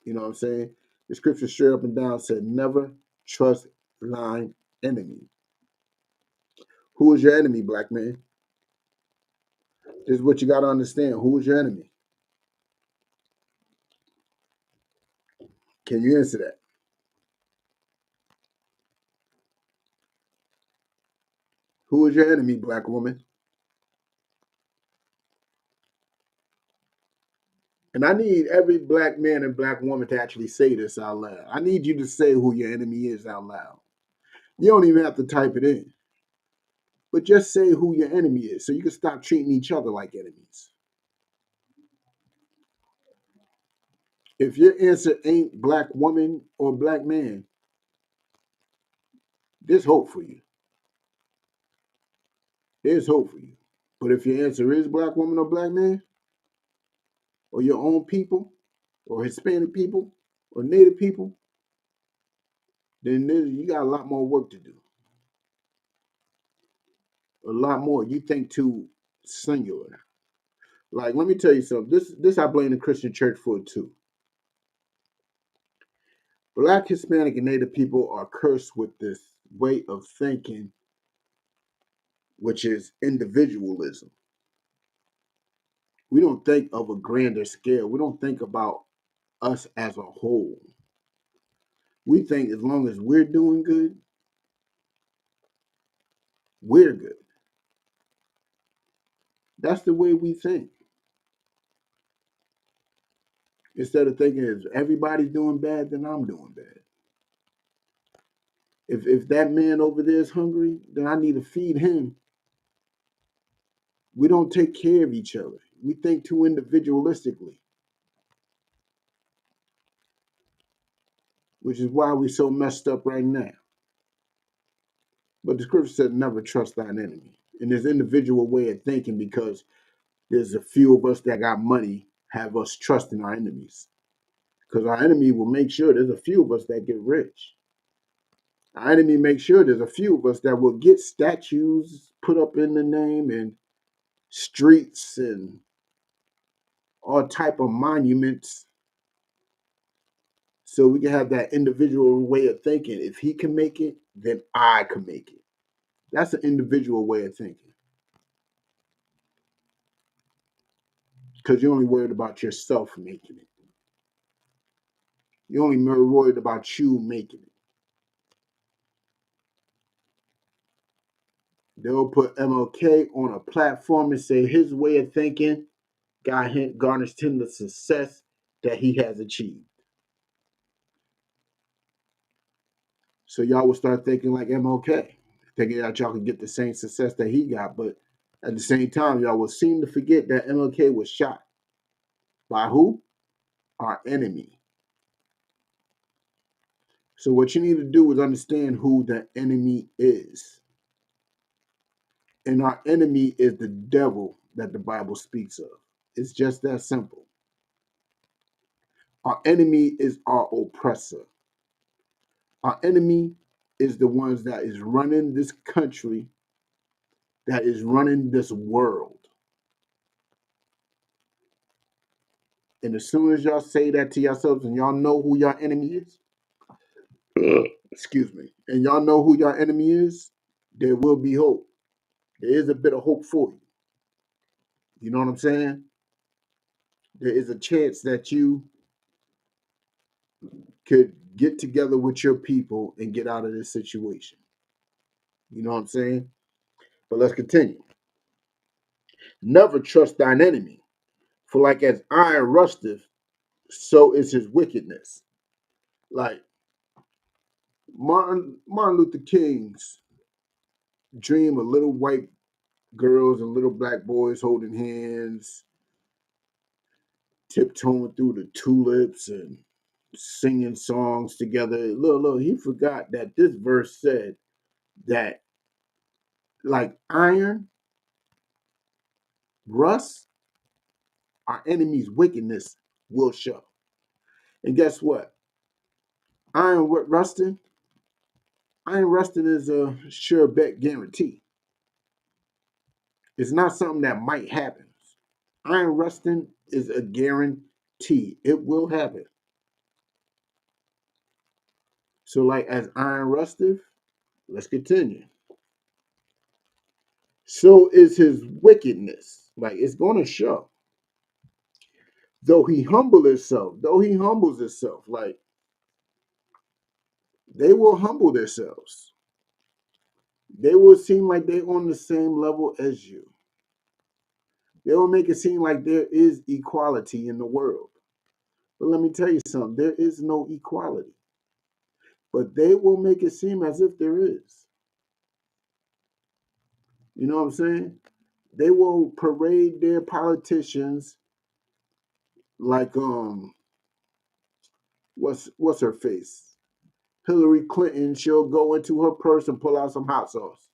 You know what I'm saying? The scripture straight up and down said, never trust thine enemy. Who is your enemy, black man? This is what you got to understand. Who is your enemy? Can you answer that? Who is your enemy, black woman? And I need every black man and black woman to actually say this out loud. I need you to say who your enemy is out loud. You don't even have to type it in, but just say who your enemy is so you can stop treating each other like enemies. If your answer ain't black woman or black man, there's hope for you. There's hope for you. But if your answer is black woman or black man, or your own people, or Hispanic people, or Native people, then you got a lot more work to do. A lot more. You think too singular. Like, let me tell you something. This I blame the Christian church for too. Black, Hispanic, and Native people are cursed with this way of thinking, which is individualism. We don't think of a grander scale. We don't think about us as a whole. We think as long as we're doing good, we're good. That's the way we think. Instead of thinking if everybody's doing bad, then I'm doing bad. If that man over there is hungry, then I need to feed him. We don't take care of each other. We think too individualistically, which is why we're so messed up right now. But the scripture said, never trust thine enemy. And this individual way of thinking, because there's a few of us that got money, have us trusting our enemies. Because our enemy will make sure there's a few of us that get rich. Our enemy makes sure there's a few of us that will get statues put up in the name and streets and all type of monuments, so we can have that individual way of thinking. If he can make it, then I can make it. That's an individual way of thinking, because you're only worried about yourself making it. You're only worried about you making it. They'll put MLK on a platform and say his way of thinking garnished him the success that he has achieved. So y'all will start thinking like MLK, thinking that y'all can get the same success that he got. But at the same time, y'all will seem to forget that MLK was shot by who? Our enemy. So what you need to do is understand who the enemy is. And our enemy is the devil that the Bible speaks of. It's just that simple. Our enemy is our oppressor. Our enemy is the ones that is running this country, that is running this world. And as soon as y'all say that to yourselves and y'all know who your enemy is, excuse me, and y'all know who your enemy is, there will be hope. There is a bit of hope for you. You know what I'm saying? There is a chance that you could get together with your people and get out of this situation. You know what I'm saying? But let's continue. Never trust thine enemy, for like as iron rusteth, so is his wickedness. Like Martin Luther King's dream of little white girls and little black boys holding hands, tiptoeing through the tulips and singing songs together. Look, he forgot that this verse said that like iron, rust, our enemy's wickedness will show. And guess what? Iron rusting, iron rusting is a sure bet guarantee. It's not something that might happen. Iron rusting is a guarantee. It will happen. So, like as iron rusteth, let's continue. So is his wickedness. Like it's gonna show. Though he humbles himself, like they will humble themselves. They will seem like they're on the same level as you. They will make it seem like there is equality in the world. But let me tell you something, there is no equality. But they will make it seem as if there is. You know what I'm saying? They will parade their politicians like what's her face? Hillary Clinton, she'll go into her purse and pull out some hot sauce.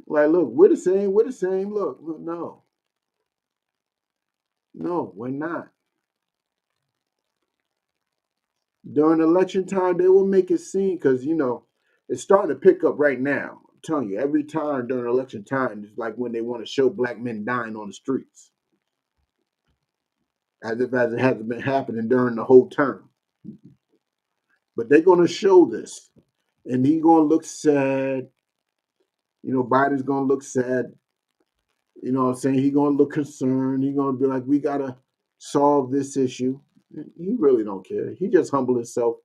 Like, look, we're the same. Look, no, no, we're not. During election time, they will make it seem because it's starting to pick up right now. I'm telling you, every time during election time, it's like when they want to show black men dying on the streets, as it hasn't been happening during the whole term. But they're gonna show this, and he's gonna look sad. Biden's gonna look sad. You know what I'm saying? He's gonna look concerned. He's gonna be like, we gotta solve this issue. He really don't care. He just humble himself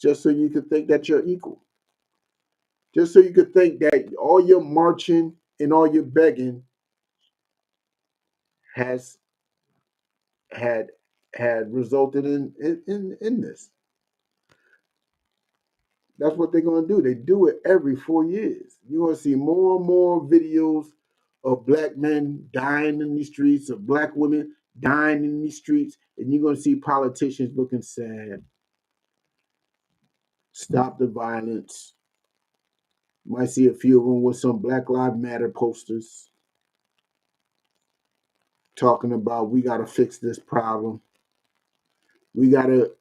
just so you could think that you're equal. Just so you could think that all your marching and all your begging has had resulted in this. That's what they're gonna do. They do it every 4 years. You're gonna see more and more videos of black men dying in these streets, of black women dying in these streets, and you're gonna see politicians looking sad. Stop the violence. You might see a few of them with some Black Lives Matter posters talking about we gotta fix this problem. We gotta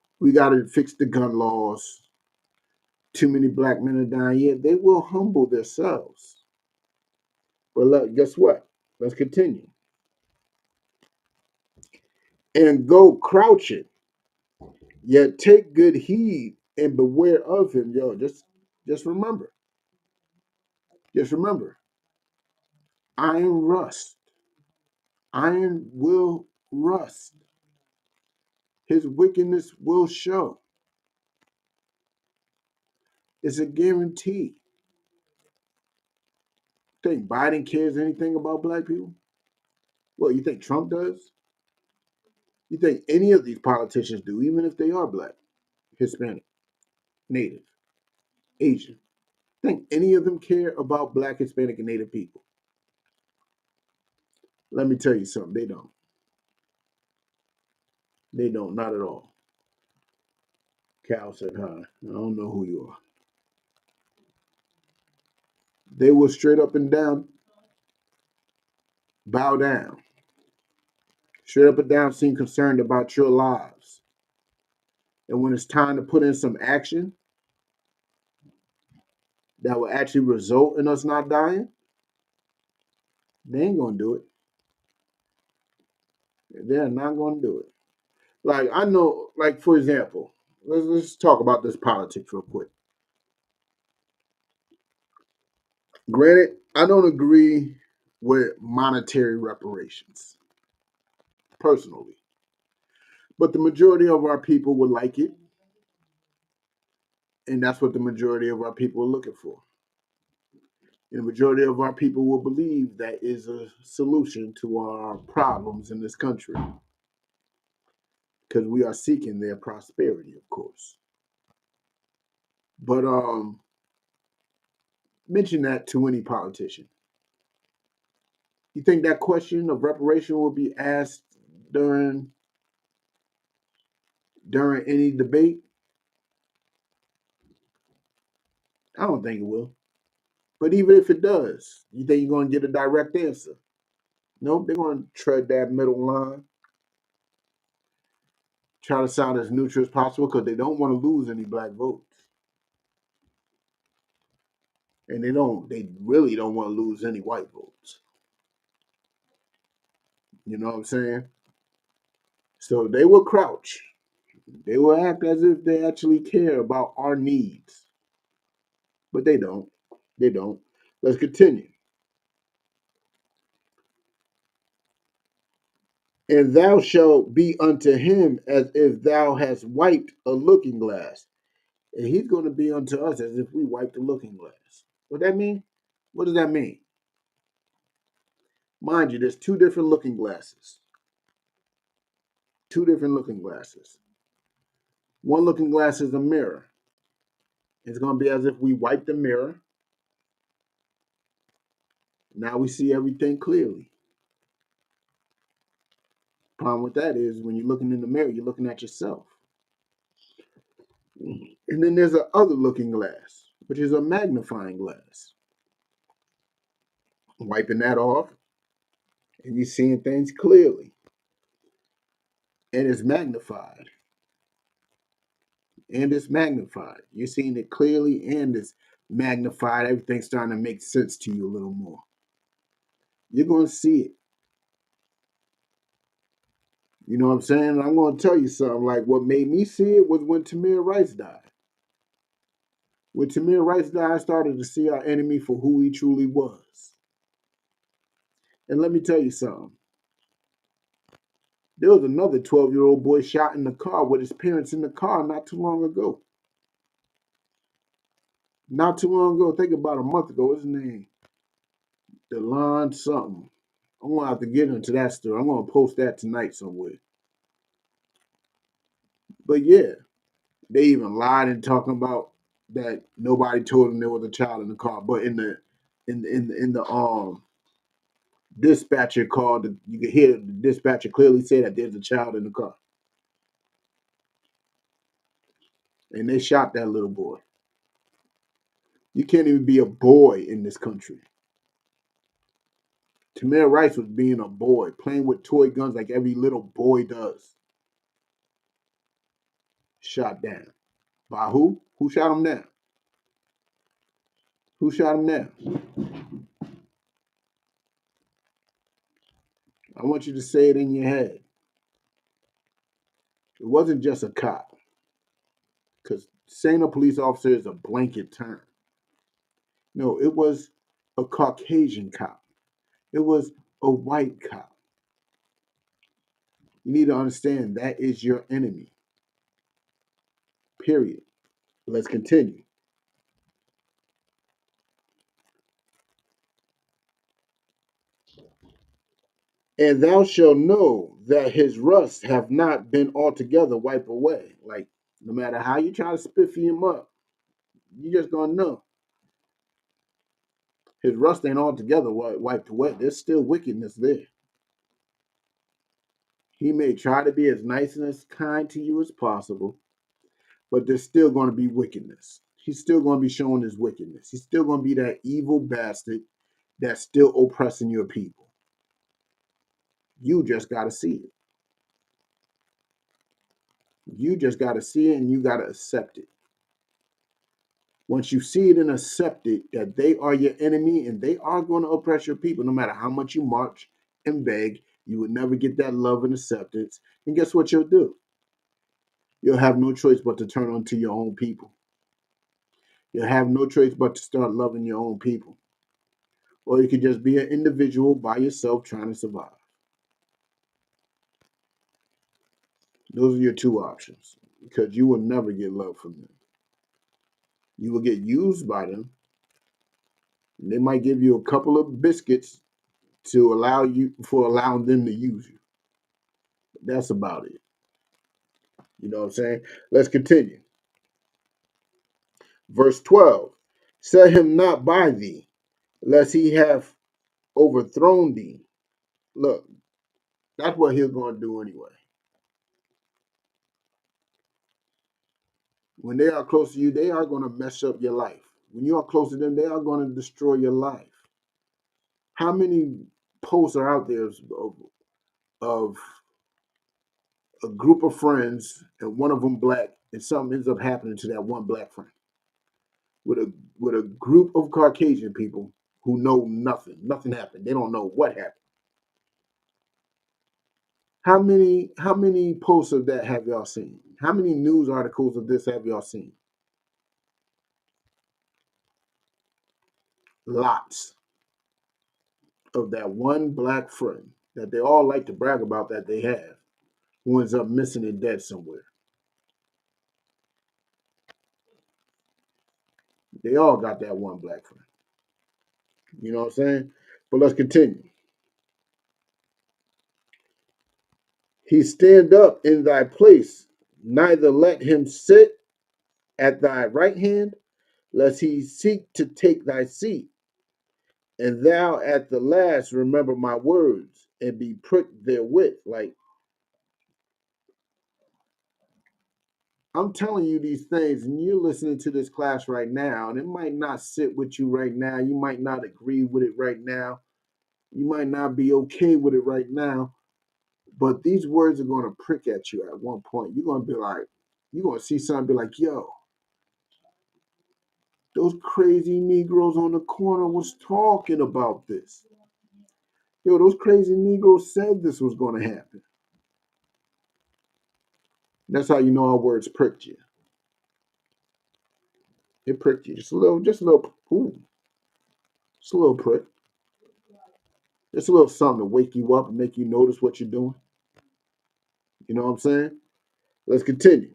fix the gun laws. Too many black men are dying. Yeah, they will humble themselves. But look, guess what? Let's continue. And go crouching, yet take good heed and beware of him. Yo, just remember. Just remember. Iron rust. Iron will rust. His wickedness will show. It's a guarantee. Think Biden cares anything about black people? What, you think Trump does? You think any of these politicians do, even if they are black, Hispanic, Native, Asian? Think any of them care about black, Hispanic, and Native people? Let me tell you something. They don't. They don't. Not at all. Cal said hi. I don't know who you are. They will straight up and down bow down. Straight up and down seem concerned about your lives. And when it's time to put in some action that will actually result in us not dying, they ain't gonna do it. They're not gonna do it. Like I know, like for example, let's talk about this politics real quick. Granted, I don't agree with monetary reparations personally, but the majority of our people would like it, and that's what the majority of our people are looking for. And the majority of our people will believe that is a solution to our problems in this country because we are seeking their prosperity, of course. But mention that to any politician. You think that question of reparation will be asked during any debate? I don't think it will. But even if it does, you think you're going to get a direct answer? Nope, they're going to tread that middle line, try to sound as neutral as possible because they don't want to lose any black votes. And they really don't want to lose any white votes. You know what I'm saying? So they will crouch. They will act as if they actually care about our needs. But they don't. They don't. Let's continue. And thou shalt be unto him as if thou hast wiped a looking glass. And he's going to be unto us as if we wiped a looking glass. What that mean? What does that mean? Mind you, there's two different looking glasses. Two different looking glasses. One looking glass is a mirror. It's going to be as if we wipe the mirror. Now we see everything clearly. Problem with that is when you're looking in the mirror, you're looking at yourself. And then there's a other looking glass, which is a magnifying glass. Wiping that off, and you're seeing things clearly. And it's magnified. And it's magnified. You're seeing it clearly and it's magnified. Everything's starting to make sense to you a little more. You're going to see it. You know what I'm saying? I'm going to tell you something. Like what made me see it was when Tamir Rice died. When Tamir Rice died, I started to see our enemy for who he truly was. And let me tell you something. There was another 12-year-old boy shot in the car with his parents in the car not too long ago. Not too long ago, think about a month ago, his name, Delon something. I'm going to have to get into that story. I'm going to post that tonight somewhere. But yeah, they even lied and talking about that nobody told them there was a child in the car. But in the dispatcher called, you could hear the dispatcher clearly say that there's a child in the car. And they shot that little boy. You can't even be a boy in this country. Tamir Rice was being a boy, playing with toy guns like every little boy does. Shot down. By who? Who shot him down? Who shot him down? I want you to say it in your head. It wasn't just a cop, because saying a police officer is a blanket term. No, it was a Caucasian cop. It was a white cop. You need to understand that is your enemy. Period. Let's continue. And thou shalt know that his rust have not been altogether wiped away. Like, no matter how you try to spiffy him up, you just gonna know. His rust ain't altogether wiped away. There's still wickedness there. He may try to be as nice and as kind to you as possible, but there's still going to be wickedness. He's still going to be showing his wickedness. He's still going to be that evil bastard that's still oppressing your people. You just got to see it. You just got to see it and you got to accept it. Once you see it and accept it, that they are your enemy and they are going to oppress your people, no matter how much you march and beg, you will never get that love and acceptance. And guess what you'll do? You'll have no choice but to turn on to your own people. You'll have no choice but to start loving your own people. Or you could just be an individual by yourself trying to survive. Those are your two options, because you will never get love from them. You will get used by them. And they might give you a couple of biscuits to allow you for allowing them to use you. But that's about it. You know what I'm saying? Let's continue. Verse 12. Set him not by thee, lest he have overthrown thee, Look, that's what he's going to do anyway. When they are close to you, they are going to mess up your life. When you are close to them, they are going to destroy your life. How many posts are out there of a group of friends and one of them black, and something ends up happening to that one black friend with a group of Caucasian people who know nothing. Nothing happened. They don't know what happened. How many posts of that have y'all seen? How many news articles of this have y'all seen? Lots of that one black friend that they all like to brag about that they have, who ends up missing and dead somewhere. They all got that one black friend. You know what I'm saying? But let's continue. He stand up in thy place, neither let him sit at thy right hand, lest he seek to take thy seat. And thou at the last remember my words and be pricked therewith. Like, I'm telling you these things, and you're listening to this class right now, and it might not sit with you right now. You might not agree with it right now. You might not be okay with it right now. But these words are going to prick at you at one point. You're going to be like, you're going to see something, be like, yo, those crazy Negroes on the corner was talking about this. Yo, those crazy Negroes said this was going to happen. That's how you know our words pricked you. It pricked you just a little, ooh, just a little prick. Just a little something to wake you up and make you notice what you're doing. You know what I'm saying? Let's continue.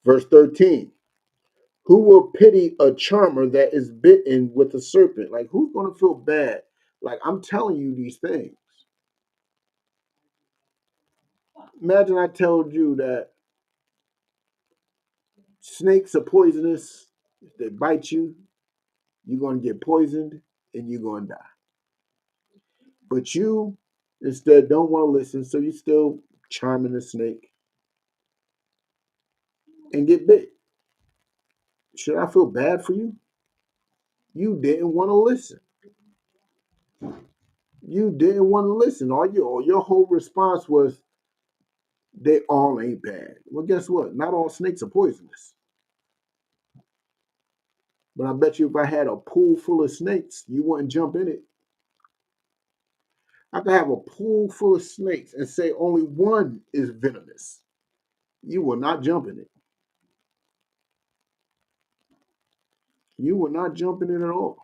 Verse 13. Who will pity a charmer that is bitten with a serpent? Like, who's going to feel bad? Like, I'm telling you these things. Imagine I told you that snakes are poisonous. If they bite you, you're going to get poisoned and you're going to die. But you instead don't want to listen, so you still charming the snake and get bit. Should I feel bad for you? You didn't want to listen. You didn't want to listen. All your whole response was they all ain't bad. Well, guess what? Not all snakes are poisonous. But I bet you if I had a pool full of snakes, you wouldn't jump in it. I could have a pool full of snakes and say only one is venomous. You will not jump in it. You will not jump in it at all.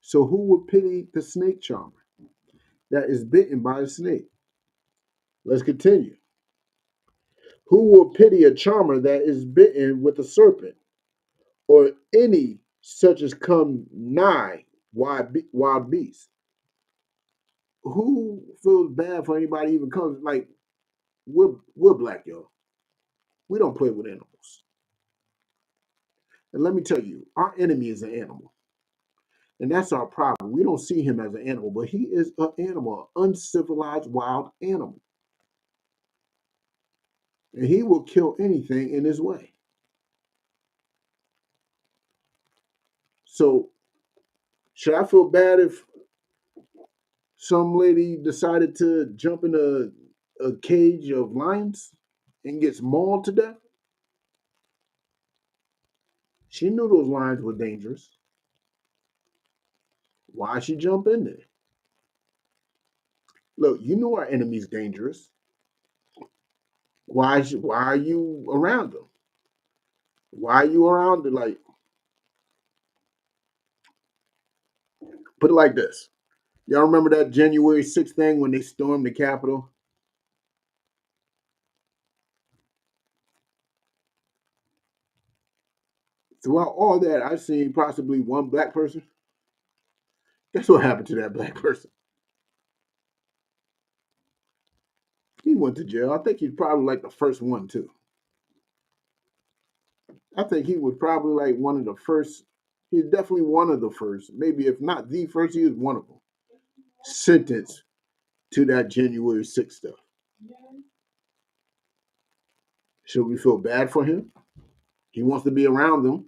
So who would pity the snake charmer that is bitten by a snake? Let's continue. Who will pity a charmer that is bitten with a serpent, or any such as come nigh wild beasts? Who feels bad for anybody even comes? Like, we're black, y'all. We don't play with animals. And let me tell you, our enemy is an animal. And that's our problem. We don't see him as an animal, but he is an animal, an uncivilized wild animal. And he will kill anything in his way. So should I feel bad if some lady decided to jump in a cage of lions and gets mauled to death? She knew those lions were dangerous. Why she jump in there? Look, you know our enemy's dangerous. Why are you around them? Why are you around them? Like, put it like this. Y'all remember that January 6th thing when they stormed the Capitol? Throughout all that, I've seen possibly one black person. Guess what happened to that black person? He went to jail. I think he's probably like the first one too. I think he was probably like one of the first. He's definitely one of the first, maybe if not the first, he was one of them, sentenced to that January 6th stuff. Should we feel bad for him? He wants to be around them,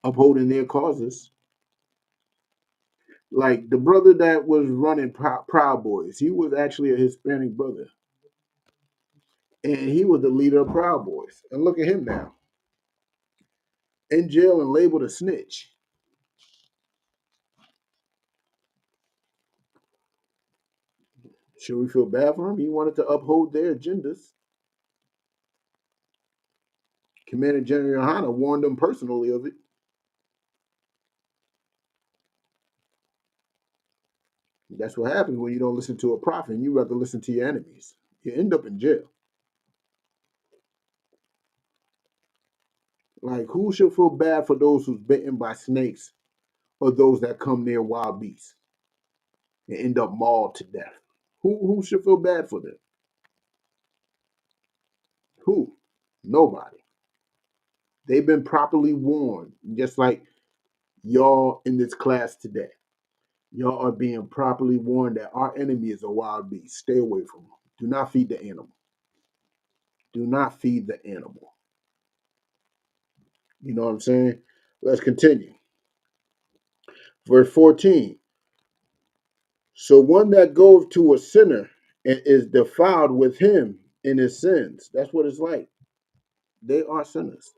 upholding their causes. Like the brother that was running Proud Boys, he was actually a Hispanic brother. And he was the leader of Proud Boys. And look at him now, in jail and labeled a snitch. Should we feel bad for him? He wanted to uphold their agendas. Commander General Hanna warned them personally of it. That's what happens when you don't listen to a prophet and you rather listen to your enemies. You end up in jail. Like, who should feel bad for those who's bitten by snakes or those that come near wild beasts and end up mauled to death? Who should feel bad for them? Who? Nobody. They've been properly warned, just like y'all in this class today. Y'all are being properly warned that our enemy is a wild beast. Stay away from him. Do not feed the animal. Do not feed the animal. You know what I'm saying? Let's continue. Verse 14. So one that goeth to a sinner and is defiled with him in his sins. That's what it's like. They are sinners.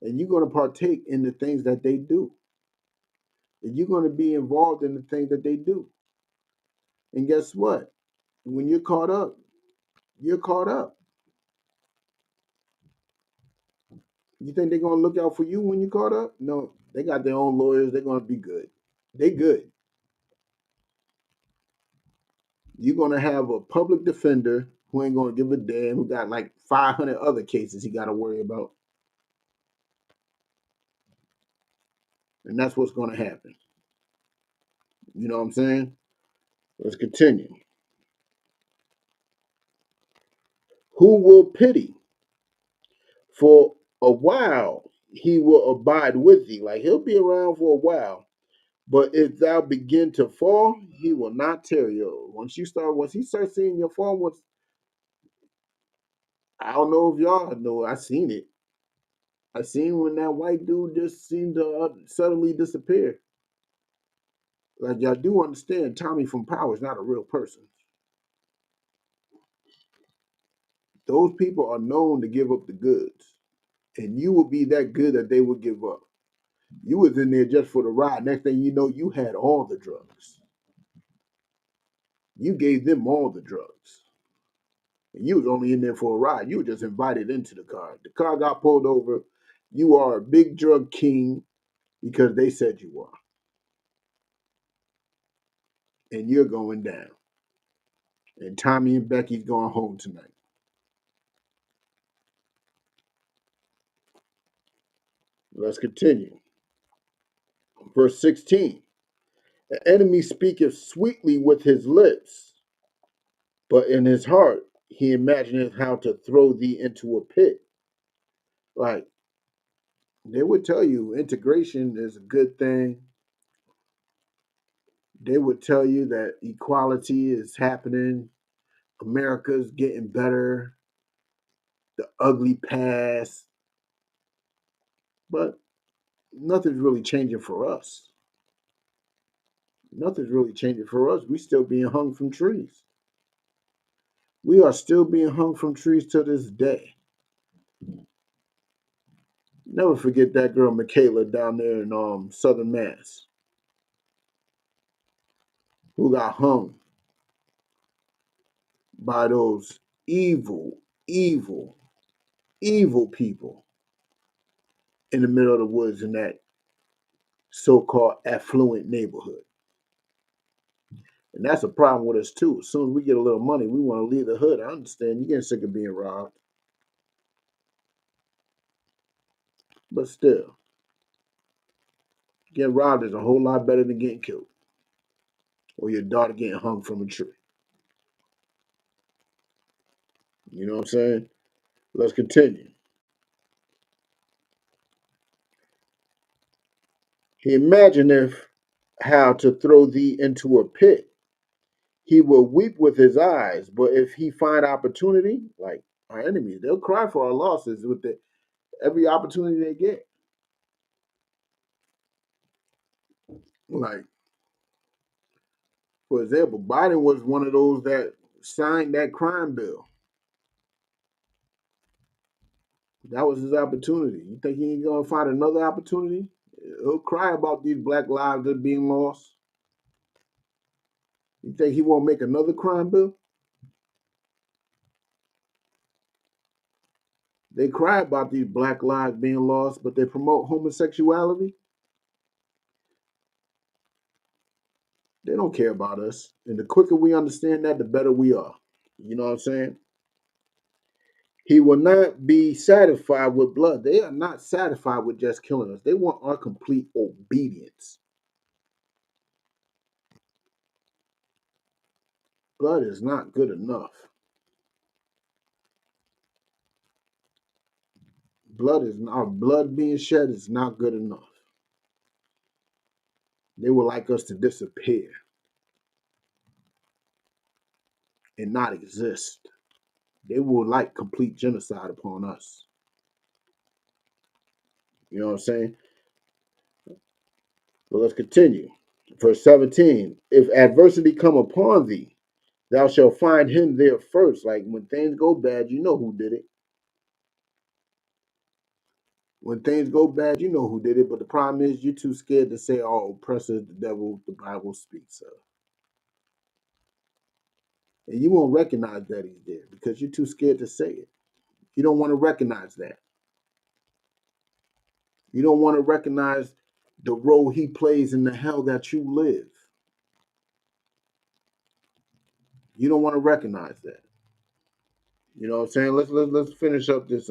And you're going to partake in the things that they do. And you're going to be involved in the things that they do. And guess what? When you're caught up, you're caught up. You think they're going to look out for you when you're caught up? No, they got their own lawyers. They're going to be good. They good. You're going to have a public defender who ain't going to give a damn, who got like 500 other cases he got to worry about. And that's what's going to happen. You know what I'm saying? Let's continue. Who will pity? For a while he will abide with thee. Like he'll be around for a while. But if thou begin to fall, he will not tarry you. Once he starts seeing your fall, I don't know if y'all know, I seen it. I seen when that white dude just seemed to suddenly disappear. Like y'all do understand, Tommy from Power is not a real person. Those people are known to give up the goods, and you will be that good that they will give up. You was in there just for the ride. Next thing you know, you had all the drugs. You gave them all the drugs. And you was only in there for a ride. You were just invited into the car. The car got pulled over. You are a big drug king because they said you are. And you're going down. And Tommy and Becky's going home tonight. Let's continue. Verse 16. The enemy speaketh sweetly with his lips, but in his heart he imagineth how to throw thee into a pit. Like, they would tell you integration is a good thing. They would tell you that equality is happening. America's getting better. The ugly past. But nothing's really changing for us. Nothing's really changing for us. We still being hung from trees. We are still being hung from trees to this day. Never forget that girl Michaela down there in Southern Mass, who got hung by those evil, evil, evil people in the middle of the woods in that so-called affluent neighborhood. And that's a problem with us too. As soon as we get a little money, we want to leave the hood. I understand you're getting sick of being robbed. But still, getting robbed is a whole lot better than getting killed. Or your daughter getting hung from a tree. You know what I'm saying? Let's continue. He imagineth how to throw thee into a pit. He will weep with his eyes, but if he find opportunity, like our enemies, they'll cry for our losses with every opportunity they get. Like, for example, Biden was one of those that signed that crime bill. That was his opportunity. You think he ain't gonna find another opportunity? He'll cry about these black lives that are being lost. You think he won't make another crime bill? They cry about these black lives being lost, but they promote homosexuality. They don't care about us. And the quicker we understand that, the better we are. You know what I'm saying? He will not be satisfied with blood. They are not satisfied with just killing us. They want our complete obedience. Blood is not good enough. Our blood being shed is not good enough. They would like us to disappear and not exist. They would like complete genocide upon us. You know what I'm saying? But let's continue. Verse 17. If adversity come upon thee, thou shalt find him there first. Like when things go bad, you know who did it. When things go bad, you know who did it. But the problem is you're too scared to say, oh, oppressor is the devil the Bible speaks of. And you won't recognize that he's there because you're too scared to say it. You don't want to recognize that. You don't want to recognize the role he plays in the hell that you live. You don't want to recognize that. You know what I'm saying? Let's finish up this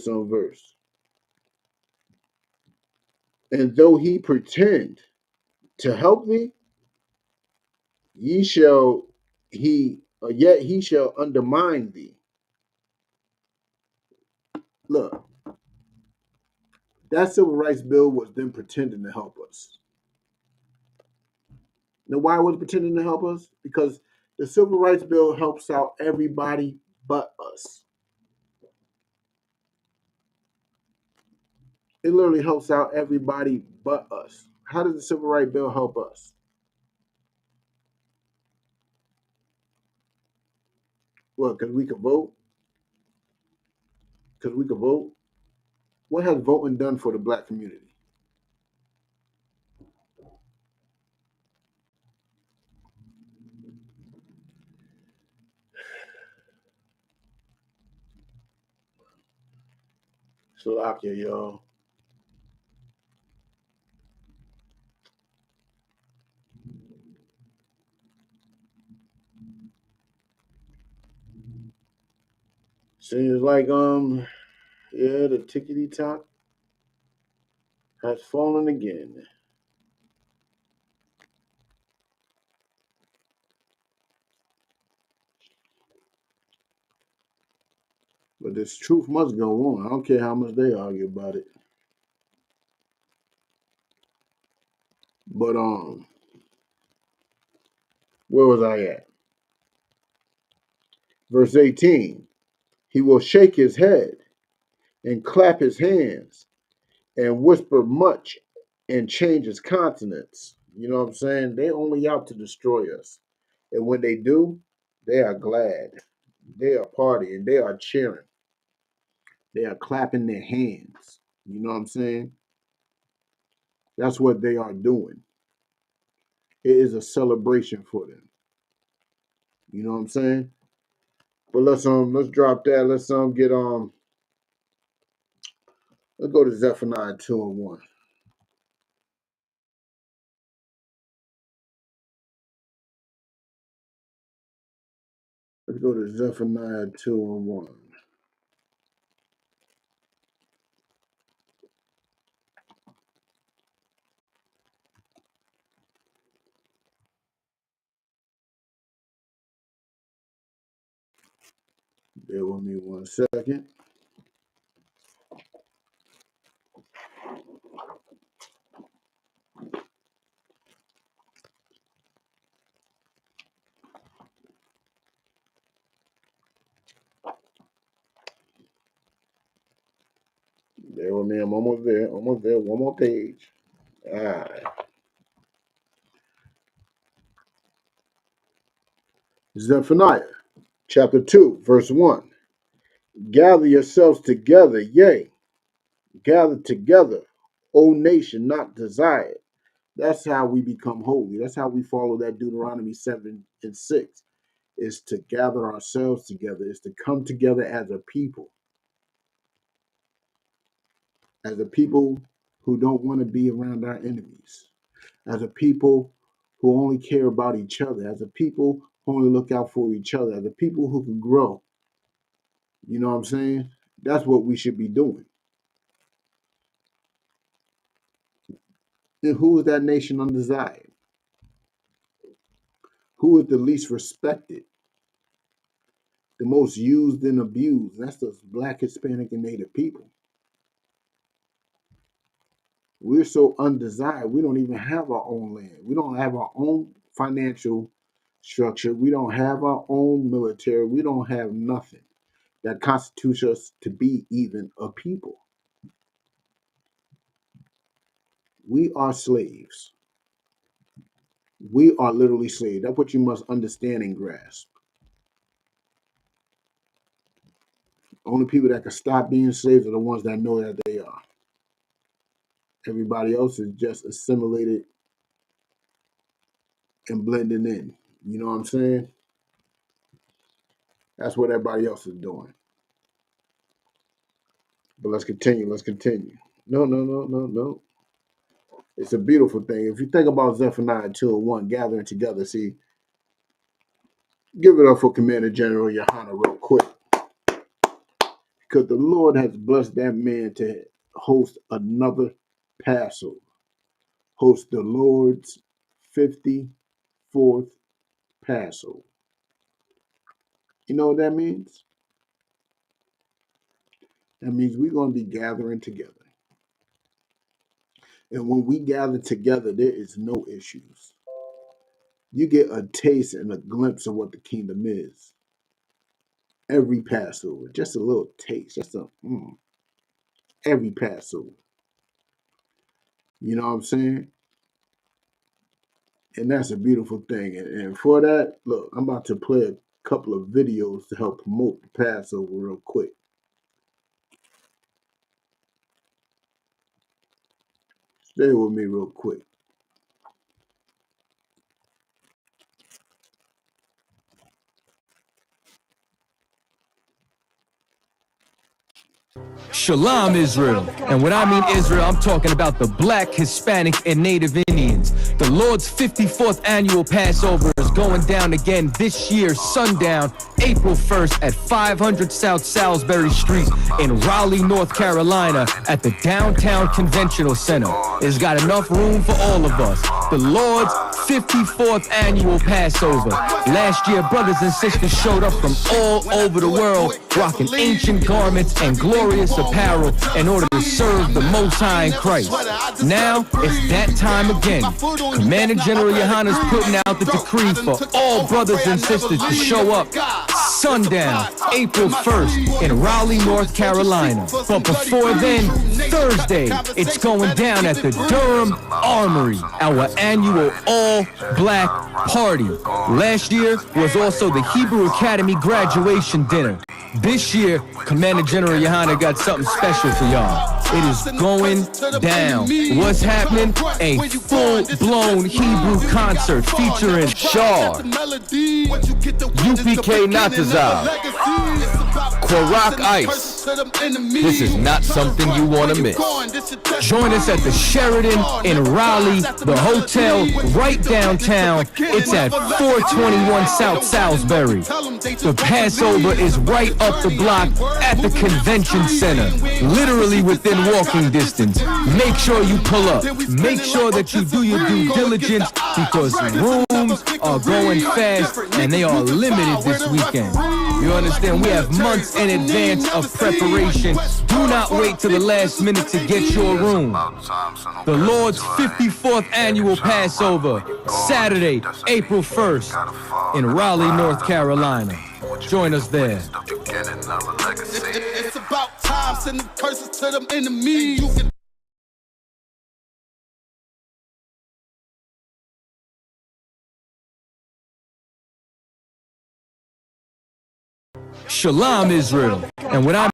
verse. And though he pretend to help thee, ye shall yet he shall undermine thee. Look, that civil rights bill was them pretending to help us. Now, why was it pretending to help us? Because the civil rights bill helps out everybody but us. It literally helps out everybody but us. How does the civil rights bill help us? Well, because we can vote. Because we can vote. What has voting done for the black community? Slovakia, y'all. Seems like yeah, the tickety top has fallen again. But this truth must go on. I don't care how much they argue about it. But where was I at? Verse 18. He will shake his head and clap his hands and whisper much and change his countenance. You know what I'm saying? They only out to destroy us. And when they do, they are glad. They are partying. They are cheering. They are clapping their hands. You know what I'm saying? That's what they are doing. It is a celebration for them. You know what I'm saying? But let's drop that. Let's go to Zephaniah 2:1. Let's go to Zephaniah 2:1. Bear with me 1 second. Bear with me. I'm almost there. Almost there. One more page. All right. Zephaniah, chapter 2, verse 1. Gather yourselves together, yea, gather together, O nation not desired. That's how we become holy. That's how we follow that Deuteronomy 7 and 6, is to gather ourselves together, is to come together as a people who don't want to be around our enemies, as a people who only care about each other, as a people who only look out for each other, as a people who can grow. You know what I'm saying? That's what we should be doing. And who is that nation undesired? Who is the least respected, the most used and abused? That's the Black, Hispanic, and Native people. We're so undesired. We don't even have our own land. We don't have our own financial structure. We don't have our own military. We don't have nothing that constitutes us to be even a people. We are slaves. We are literally slaves. That's what you must understand and grasp. Only people that can stop being slaves are the ones that know that they are. Everybody else is just assimilated and blending in. You know what I'm saying? That's what everybody else is doing. But let's continue. Let's continue. No. It's a beautiful thing. If you think about Zephaniah 2 and 1, gathering together, see, give it up for Commander General Yohana real quick. Because the Lord has blessed that man to host another Passover. Host the Lord's 54th Passover. You know what that means? That means we're going to be gathering together. And when we gather together, there is no issues. You get a taste and a glimpse of what the kingdom is. Every Passover, just a little taste, every Passover. You know what I'm saying? And that's a beautiful thing. And for that, look, I'm about to play a couple of videos to help promote the Passover real quick. Stay with me real quick. Shalom, Israel. And when I mean Israel, I'm talking about the Black, Hispanic, and Native Indians. The Lord's 54th annual Passover is going down again this year, sundown, April 1st at 500 South Salisbury Street in Raleigh, North Carolina at the Downtown Conventional Center. It's got enough room for all of us. The Lord's 54th annual Passover. Last year, brothers and sisters showed up from all over the world, rocking ancient garments and glorious apparel in order to serve the Most High in Christ. Now, it's that time again. Commander General Yohana's putting out the decree for all brothers and sisters to show up sundown, April 1st in Raleigh, North Carolina. But before then, Thursday, it's going down at the Durham Armory, our annual all-black party. Last year was also the Hebrew Academy graduation dinner. This year, Commander General Yohana got something special for y'all. It is going down. What's happening? A full-blown Hebrew concert featuring Shar, UPK Natazal, Kwarak Ice. This is not something you want to miss. Join us at the Sheridan in Raleigh, the hotel right downtown. It's at 421 South Salisbury. The Passover is right up the block at the convention center, literally within walking distance. Make sure you pull up. Make sure that you do your due diligence because rooms are going fast and they are limited this weekend. You understand? We have months in advance of preparation. Do not wait till the last minute to get your room. The Lord's 54th annual Passover, Saturday, April 1st in Raleigh, North Carolina. Join us there. It's about time sending curses to them enemies. You can Shalom, Israel. And when I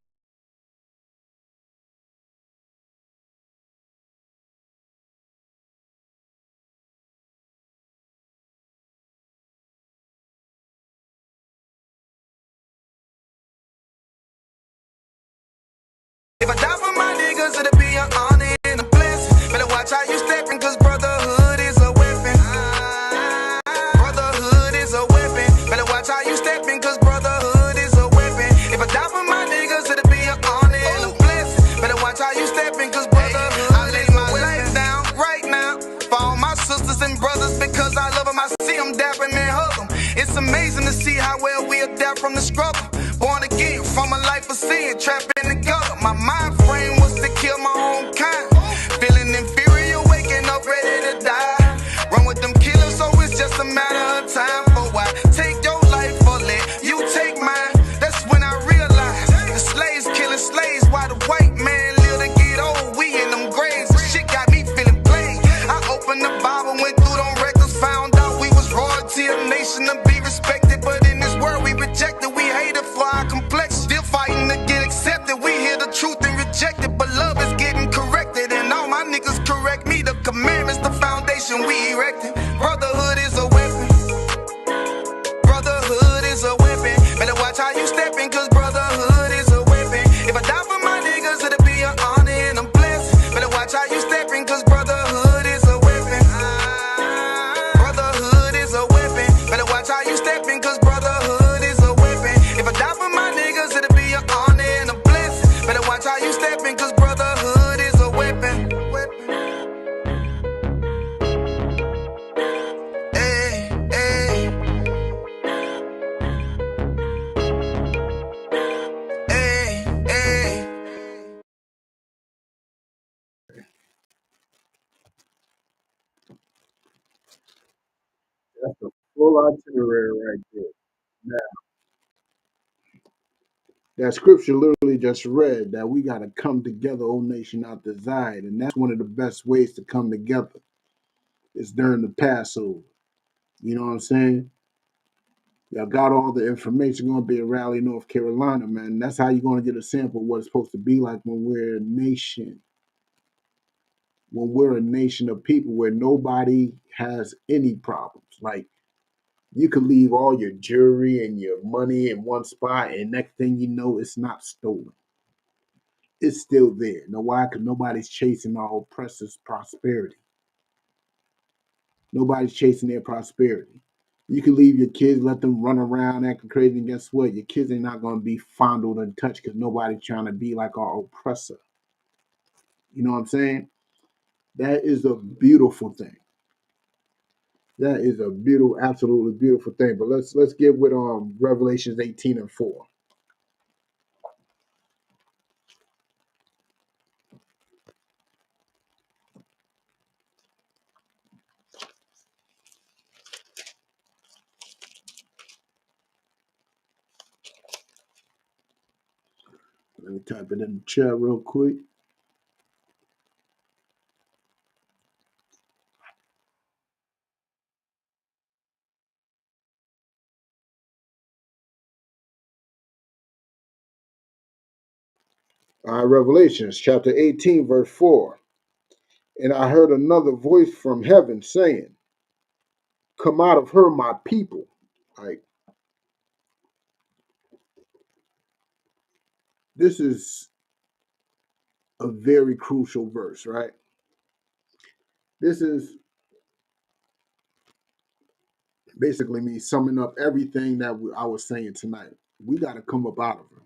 If I die for my niggas, it'll be an honor and a blessing. Better watch how you stepping, cause brotherhood is a weapon. Brotherhood is a weapon. Better watch how you stepping, cause brotherhood is a weapon. If I die for my niggas, it'll be an honor and a blessing. Better watch how you stepping, cause brotherhood I lay my life down right now for all my sisters and brothers, because I love them. I see them dapping and hug them. It's amazing to see how well we adapt from the struggle. Born again from a life of sin, trapped in the gutter. My mind frame was to kill my own kind. Feeling inferior, waking up ready to die. Run with them killers, so it's just a matter of time. For why take your life or let you take mine? That's when I realized the slaves killing slaves while the white man live to get old. We in them graves, the shit got me feeling plain. I opened the Bible, went through them records, found out we was royalty, a nation to be respected. But in this world we rejected, we hated for our complexion. Still fighting to get accepted. We hear the truth and reject it, but love is getting corrected. And all my niggas correct me. The commandments, the foundation we erected. Brotherhood is a weapon. Brotherhood is a weapon. Better watch how you stepping, cause brotherhood is a weapon. If I die for my niggas, it'll be an honor and a blessing. Better watch how you stepping, cause brotherhood is a weapon. Brotherhood is a weapon. Better watch how you stepping, cause brotherhood is a weapon. If I die for my niggas, it'll be an honor and a blessing. Better watch how you stepping, cause brotherhood is a weapon. Hey, hey. Hey, hey. That's a full itinerary right there. Now, that scripture literally just read that we got to come together, O nation, out to Zion. And that's one of the best ways to come together is during the Passover. You know what I'm saying? Y'all got all the information. Going to be in Raleigh, North Carolina, man. That's how you're going to get a sample of what it's supposed to be like when we're a nation. When we're a nation of people where nobody has any problems. Like, you could leave all your jewelry and your money in one spot, and next thing you know, it's not stolen. It's still there. Know why? Because nobody's chasing our oppressors' prosperity. Nobody's chasing their prosperity. You can leave your kids, let them run around acting crazy, and guess what? Your kids are not going to be fondled and touched because nobody's trying to be like our oppressor. You know what I'm saying? That is a beautiful thing. That is a beautiful, absolutely beautiful thing. But let's get with Revelations 18 and 4. Let me type it in the chat real quick. Revelations chapter 18, verse 4. And I heard another voice from heaven saying, come out of her, my people. Like, this is a very crucial verse, right? This is basically me summing up everything that I was saying tonight. We got to come up out of her.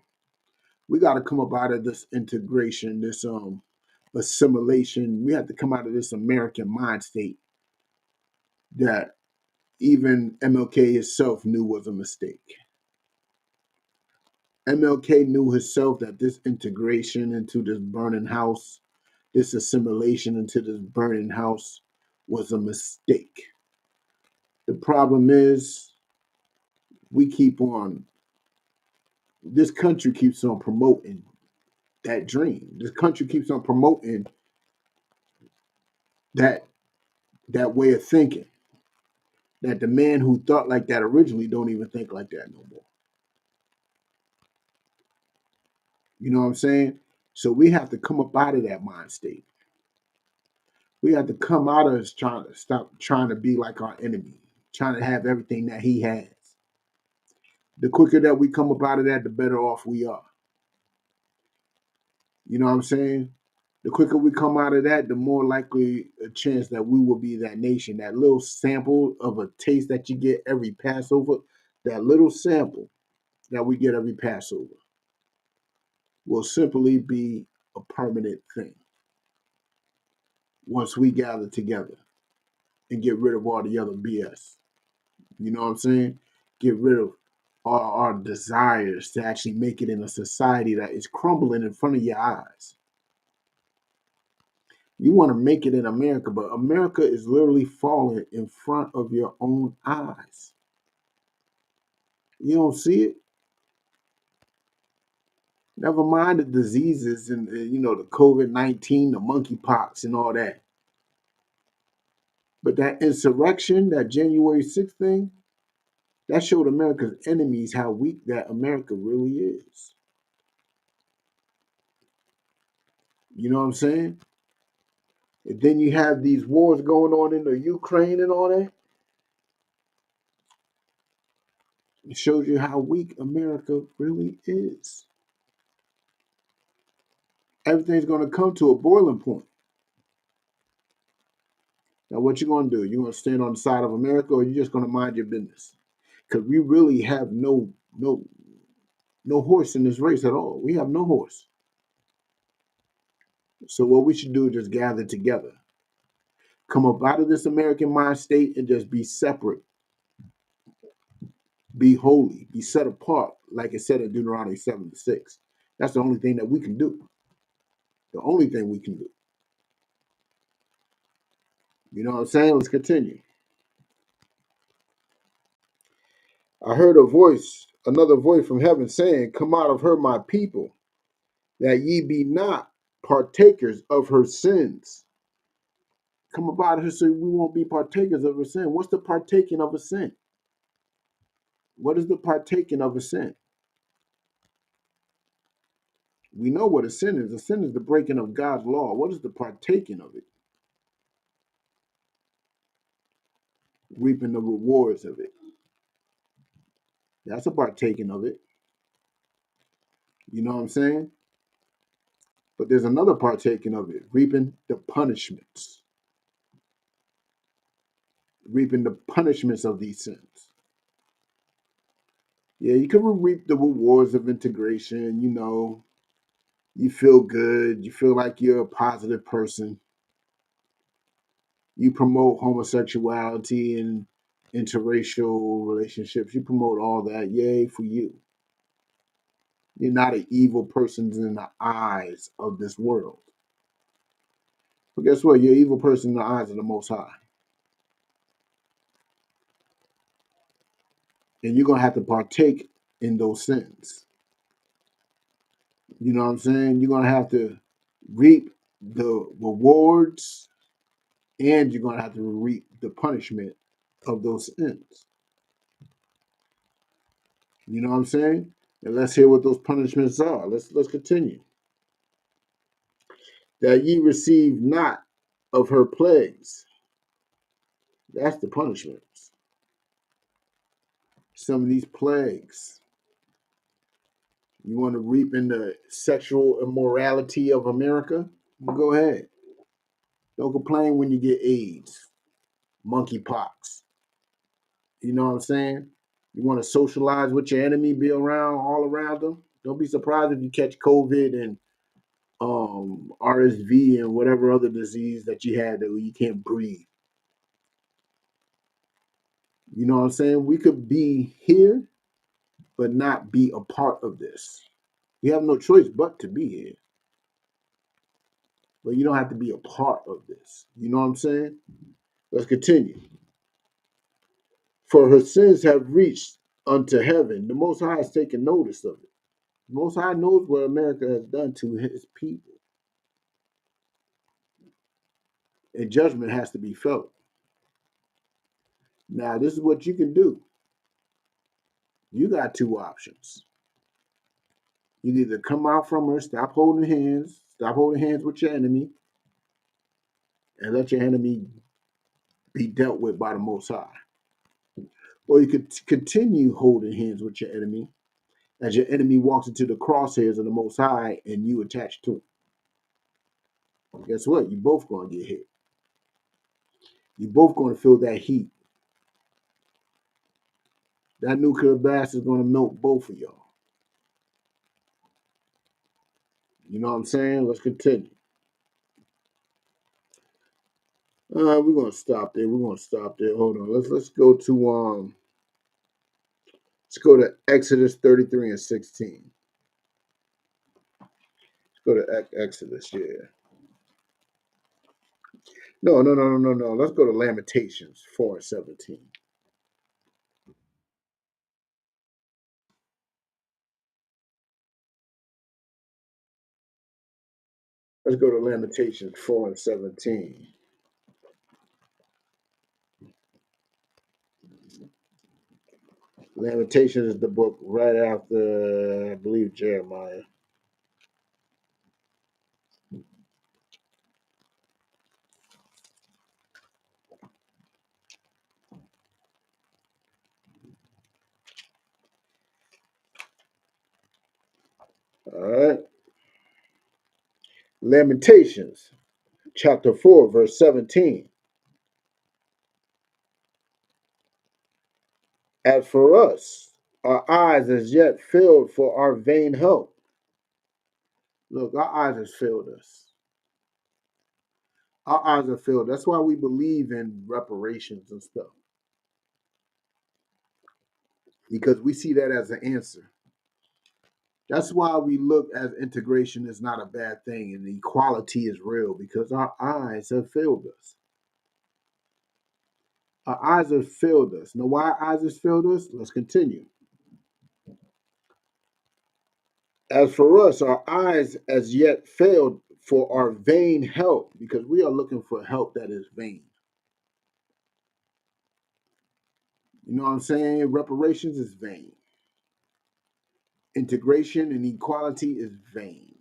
We got to come up out of this integration, this assimilation. We have to come out of this American mind state that even MLK himself knew was a mistake. MLK knew himself that this integration into this burning house, this assimilation into this burning house was a mistake. The problem is we keep on, this country keeps on promoting that dream. This country keeps on promoting that way of thinking. That the man who thought like that originally don't even think like that no more. You know what I'm saying? So we have to come up out of that mind state. We have to come out of us trying to stop trying to be like our enemy, trying to have everything that he has. The quicker that we come up out of that, the better off we are. You know what I'm saying? The quicker we come out of that, the more likely a chance that we will be that nation. That little sample of a taste that you get every Passover, that little sample that we get every Passover will simply be a permanent thing once we gather together and get rid of all the other BS. You know what I'm saying? Get rid of all our desires to actually make it in a society that is crumbling in front of your eyes. You want to make it in America, but America is literally falling in front of your own eyes. You don't see it? Never mind the diseases and the COVID-19, the monkeypox and all that. But that insurrection, that January 6th thing, that showed America's enemies how weak that America really is. You know what I'm saying? And then you have these wars going on in the Ukraine and all that. It shows you how weak America really is. Everything's going to come to a boiling point. Now, what you going to do? You going to stand on the side of America, or you just going to mind your business? Because we really have no horse in this race at all. We have no horse. So what we should do is just gather together, come up out of this American mind state, and just be separate, be holy, be set apart, like it said in Deuteronomy 7:6. That's the only thing that we can do. The only thing we can do. You know what I'm saying? Let's continue. I heard another voice from heaven saying, "Come out of her, my people, that ye be not partakers of her sins." Come up out of her so we won't be partakers of her sin. What's the partaking of a sin? What is the partaking of a sin? We know what a sin is. A sin is the breaking of God's law. What is the partaking of it? Reaping the rewards of it. That's a partaking of it. You know what I'm saying? But there's another partaking of it, reaping the punishments. Reaping the punishments of these sins. Yeah, you can reap the rewards of integration, you feel good, you feel like you're a positive person. You promote homosexuality and interracial relationships. You promote all that. Yay for you. You're not an evil person in the eyes of this world. But guess what? You're an evil person in the eyes of the Most High. And you're going to have to partake in those sins. You know what I'm saying? You're going to have to reap the rewards, and you're going to have to reap the punishment of those sins. You know what I'm saying? And let's hear what those punishments are. Let's continue. That ye receive not of her plagues. That's the punishments. Some of these plagues. You want to reap in the sexual immorality of America? Go ahead. Don't complain when you get AIDS, monkeypox. You know what I'm saying? You want to socialize with your enemy, be all around them. Don't be surprised if you catch COVID and RSV and whatever other disease that you had that you can't breathe. You know what I'm saying? We could be here, but not be a part of this. We have no choice but to be here. But you don't have to be a part of this. You know what I'm saying? Let's continue. For her sins have reached unto heaven. The Most High has taken notice of it. Most High knows what America has done to his people. And judgment has to be felt. Now, this is what you can do. You got two options. You can either come out from her, stop holding hands with your enemy, and let your enemy be dealt with by the Most High. Or you could continue holding hands with your enemy as your enemy walks into the crosshairs of the Most High and you attach to him. Guess what? You both going to get hit. You both going to feel that heat. That nuclear blast is going to melt both of y'all. You know what I'm saying? Let's continue. We're going to stop there. Hold on. Let's go to Exodus 33 and 16. Let's go to Exodus, yeah. No. Let's go to Lamentations 4 and 17. Let's go to Lamentations 4 and 17. Lamentations is the book right after, I believe, Jeremiah. All right. Lamentations, chapter 4, verse 17. As for us, our eyes as yet filled for our vain help. Look, our eyes has failed us. Our eyes are filled. That's why we believe in reparations and stuff. Because we see that as an answer. That's why we look as integration is not a bad thing and equality is real, because our eyes have failed us. Our eyes have failed us. Know why our eyes have failed us? Let's continue. As for us, our eyes as yet failed for our vain help, because we are looking for help that is vain. You know what I'm saying? Reparations is vain. Integration and equality is vain.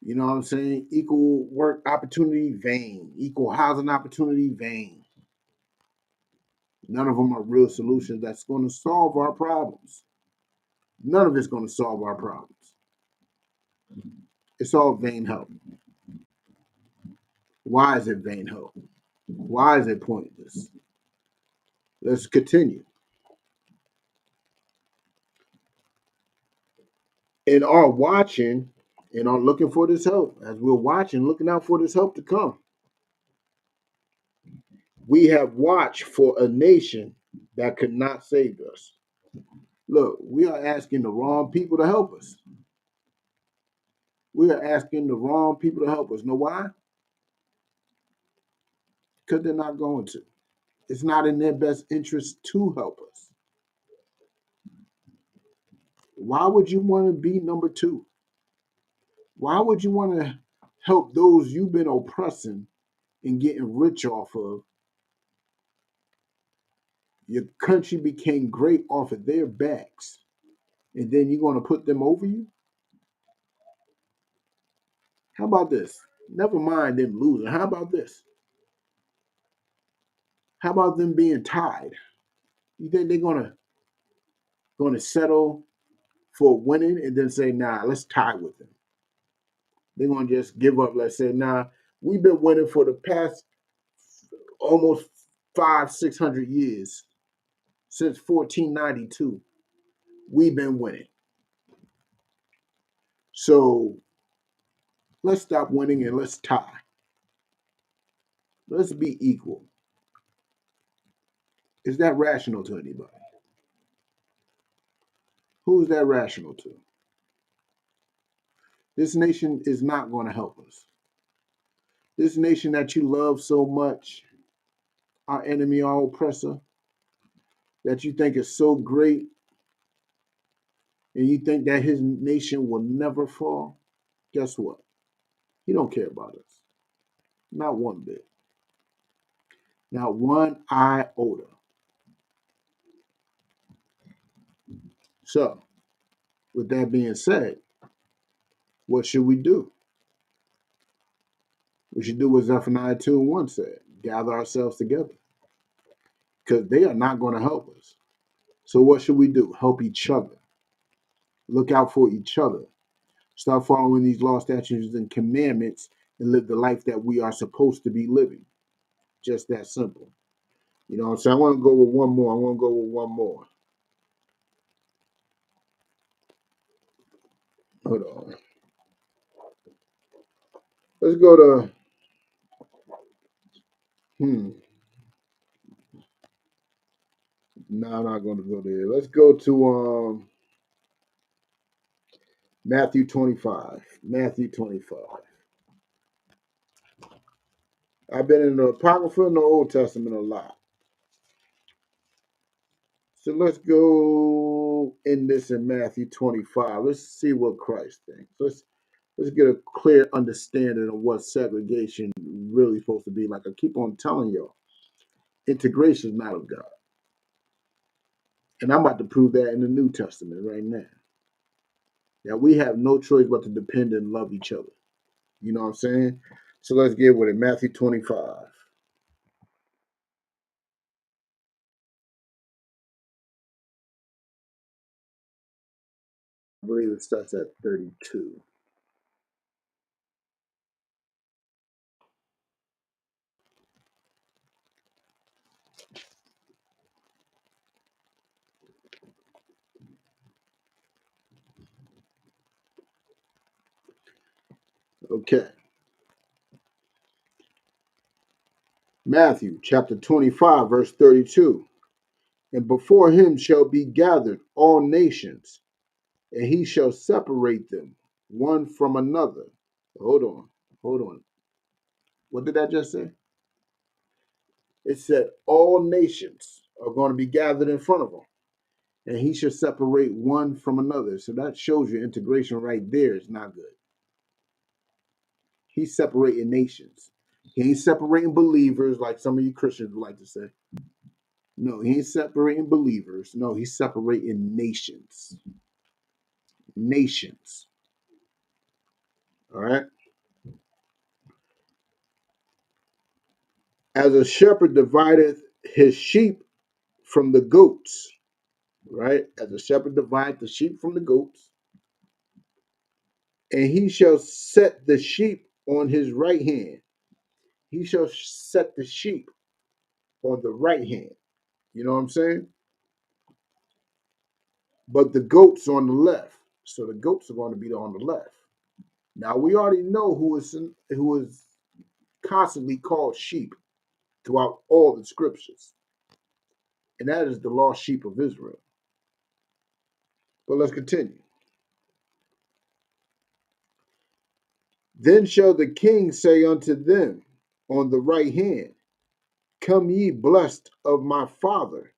You know what I'm saying? Equal work opportunity, vain. Equal housing opportunity, vain. None of them are real solutions that's going to solve our problems. None of it's going to solve our problems. It's all vain help. Why is it vain help? Why is it pointless? Let's continue. In our watching and are looking for this help, as we're watching, looking out for this help to come, we have watched for a nation that could not save us. Look, we are asking the wrong people to help us. We are asking the wrong people to help us. Know why? Because they're not going to. It's not in their best interest to help us. Why would you want to be number two? Why would you want to help those you've been oppressing and getting rich off of? Your country became great off of their backs, and then you're going to put them over you? How about this? Never mind them losing. How about this? How about them being tied? You think they're gonna settle for winning and then say, nah, let's tie with them? They're gonna just give up. Let's say, nah, we've been winning for the past almost 500-600 years. Since 1492, we've been winning. So let's stop winning and let's tie. Let's be equal. Is that rational to anybody? Who is that rational to? This nation is not going to help us. This nation that you love so much, our enemy, our oppressor, that you think is so great, and you think that his nation will never fall, guess what? He don't care about us. Not one bit. Not one iota. So, with that being said, what should we do? We should do what Zephaniah 2 and 1 said. Gather ourselves together. Because they are not going to help us. So what should we do? Help each other. Look out for each other. Start following these law, statutes, and commandments and live the life that we are supposed to be living. Just that simple. You know what I'm saying? I want to go with one more. Hold on. Let's go to, no, I'm not going to go there. Let's go to Matthew 25. Matthew 25. I've been in the Apocrypha and the Old Testament a lot. So let's go in this in Matthew 25. Let's see what Christ thinks. Let's get a clear understanding of what segregation really supposed to be like. I keep on telling y'all, integration is not of God. And I'm about to prove that in the New Testament right now. That we have no choice but to depend and love each other. You know what I'm saying? So let's get with it. Matthew 25. I believe it starts at 32. Okay. Matthew chapter 25, verse 32. And before him shall be gathered all nations, and he shall separate them one from another. Hold on. What did I just say? It said all nations are going to be gathered in front of him, and he shall separate one from another. So that shows you integration right there is not good. He's separating nations. He ain't separating believers like some of you Christians would like to say. No, he ain't separating believers. No, he's separating nations. Nations. All right. As a shepherd divideth his sheep from the goats, right? As a shepherd divideth the sheep from the goats, and he shall set the sheep on his right hand. He shall set the sheep on the right hand. You know what I'm saying? But the goats on the left. So the goats are going to be on the left. Now we already know who is constantly called sheep throughout all the scriptures, and that is the lost sheep of Israel. But let's continue. Then shall the king say unto them on the right hand, come ye blessed of my father,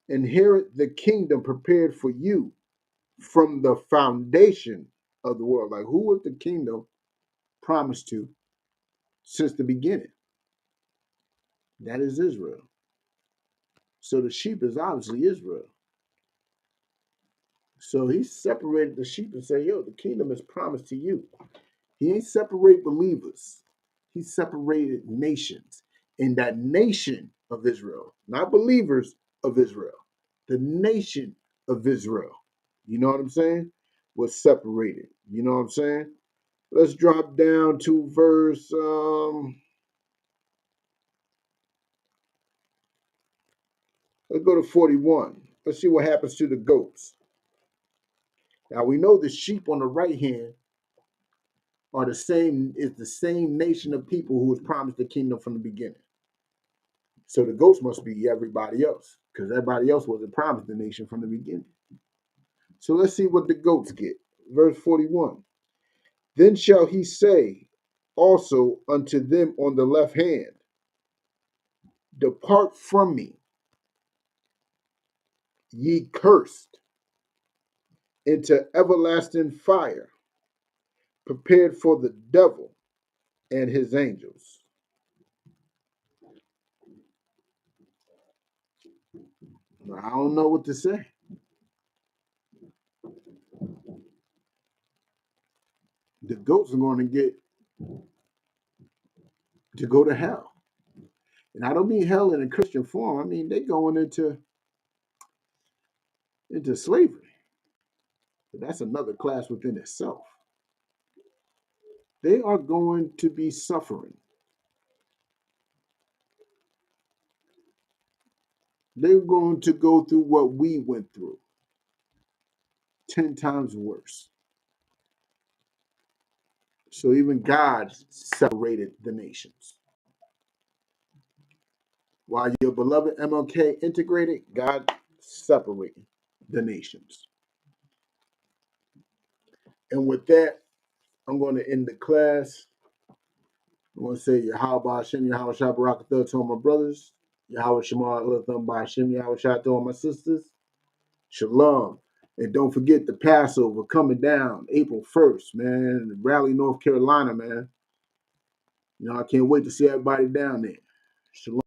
inherit the kingdom prepared for you from the foundation of the world. Like, who was the kingdom promised to since the beginning? That is Israel. So the sheep is obviously Israel. So he separated the sheep and said, yo, the kingdom is promised to you. He ain't separate believers. He separated nations. And that nation of Israel, not believers of Israel, the nation of Israel, you know what I'm saying, was separated. You know what I'm saying? Let's drop down to verse, let's go to 41. Let's see what happens to the goats. Now we know the sheep on the right hand are the same nation of people who was promised the kingdom from the beginning. So the goats must be everybody else, because everybody else wasn't promised the nation from the beginning. So let's see what the goats get. Verse 41. Then shall he say also unto them on the left hand, depart from me, ye cursed, into everlasting fire, prepared for the devil and his angels. I don't know what to say. The goats are going to get to go to hell. And I don't mean hell in a Christian form. I mean they're going into slavery. But that's another class within itself. They are going to be suffering. They're going to go through what we went through, 10 times worse. So even God separated the nations. While your beloved MLK integrated, God separated the nations. And with that, I'm going to end the class. I want to say Yahweh Hashem, Yahweh Shabbarak to all my brothers. Yahweh Shema Alatham Hashem, Yahweh Shah to all my sisters. Shalom. And don't forget the Passover coming down April 1st, man. Raleigh, North Carolina, man. You know, I can't wait to see everybody down there. Shalom.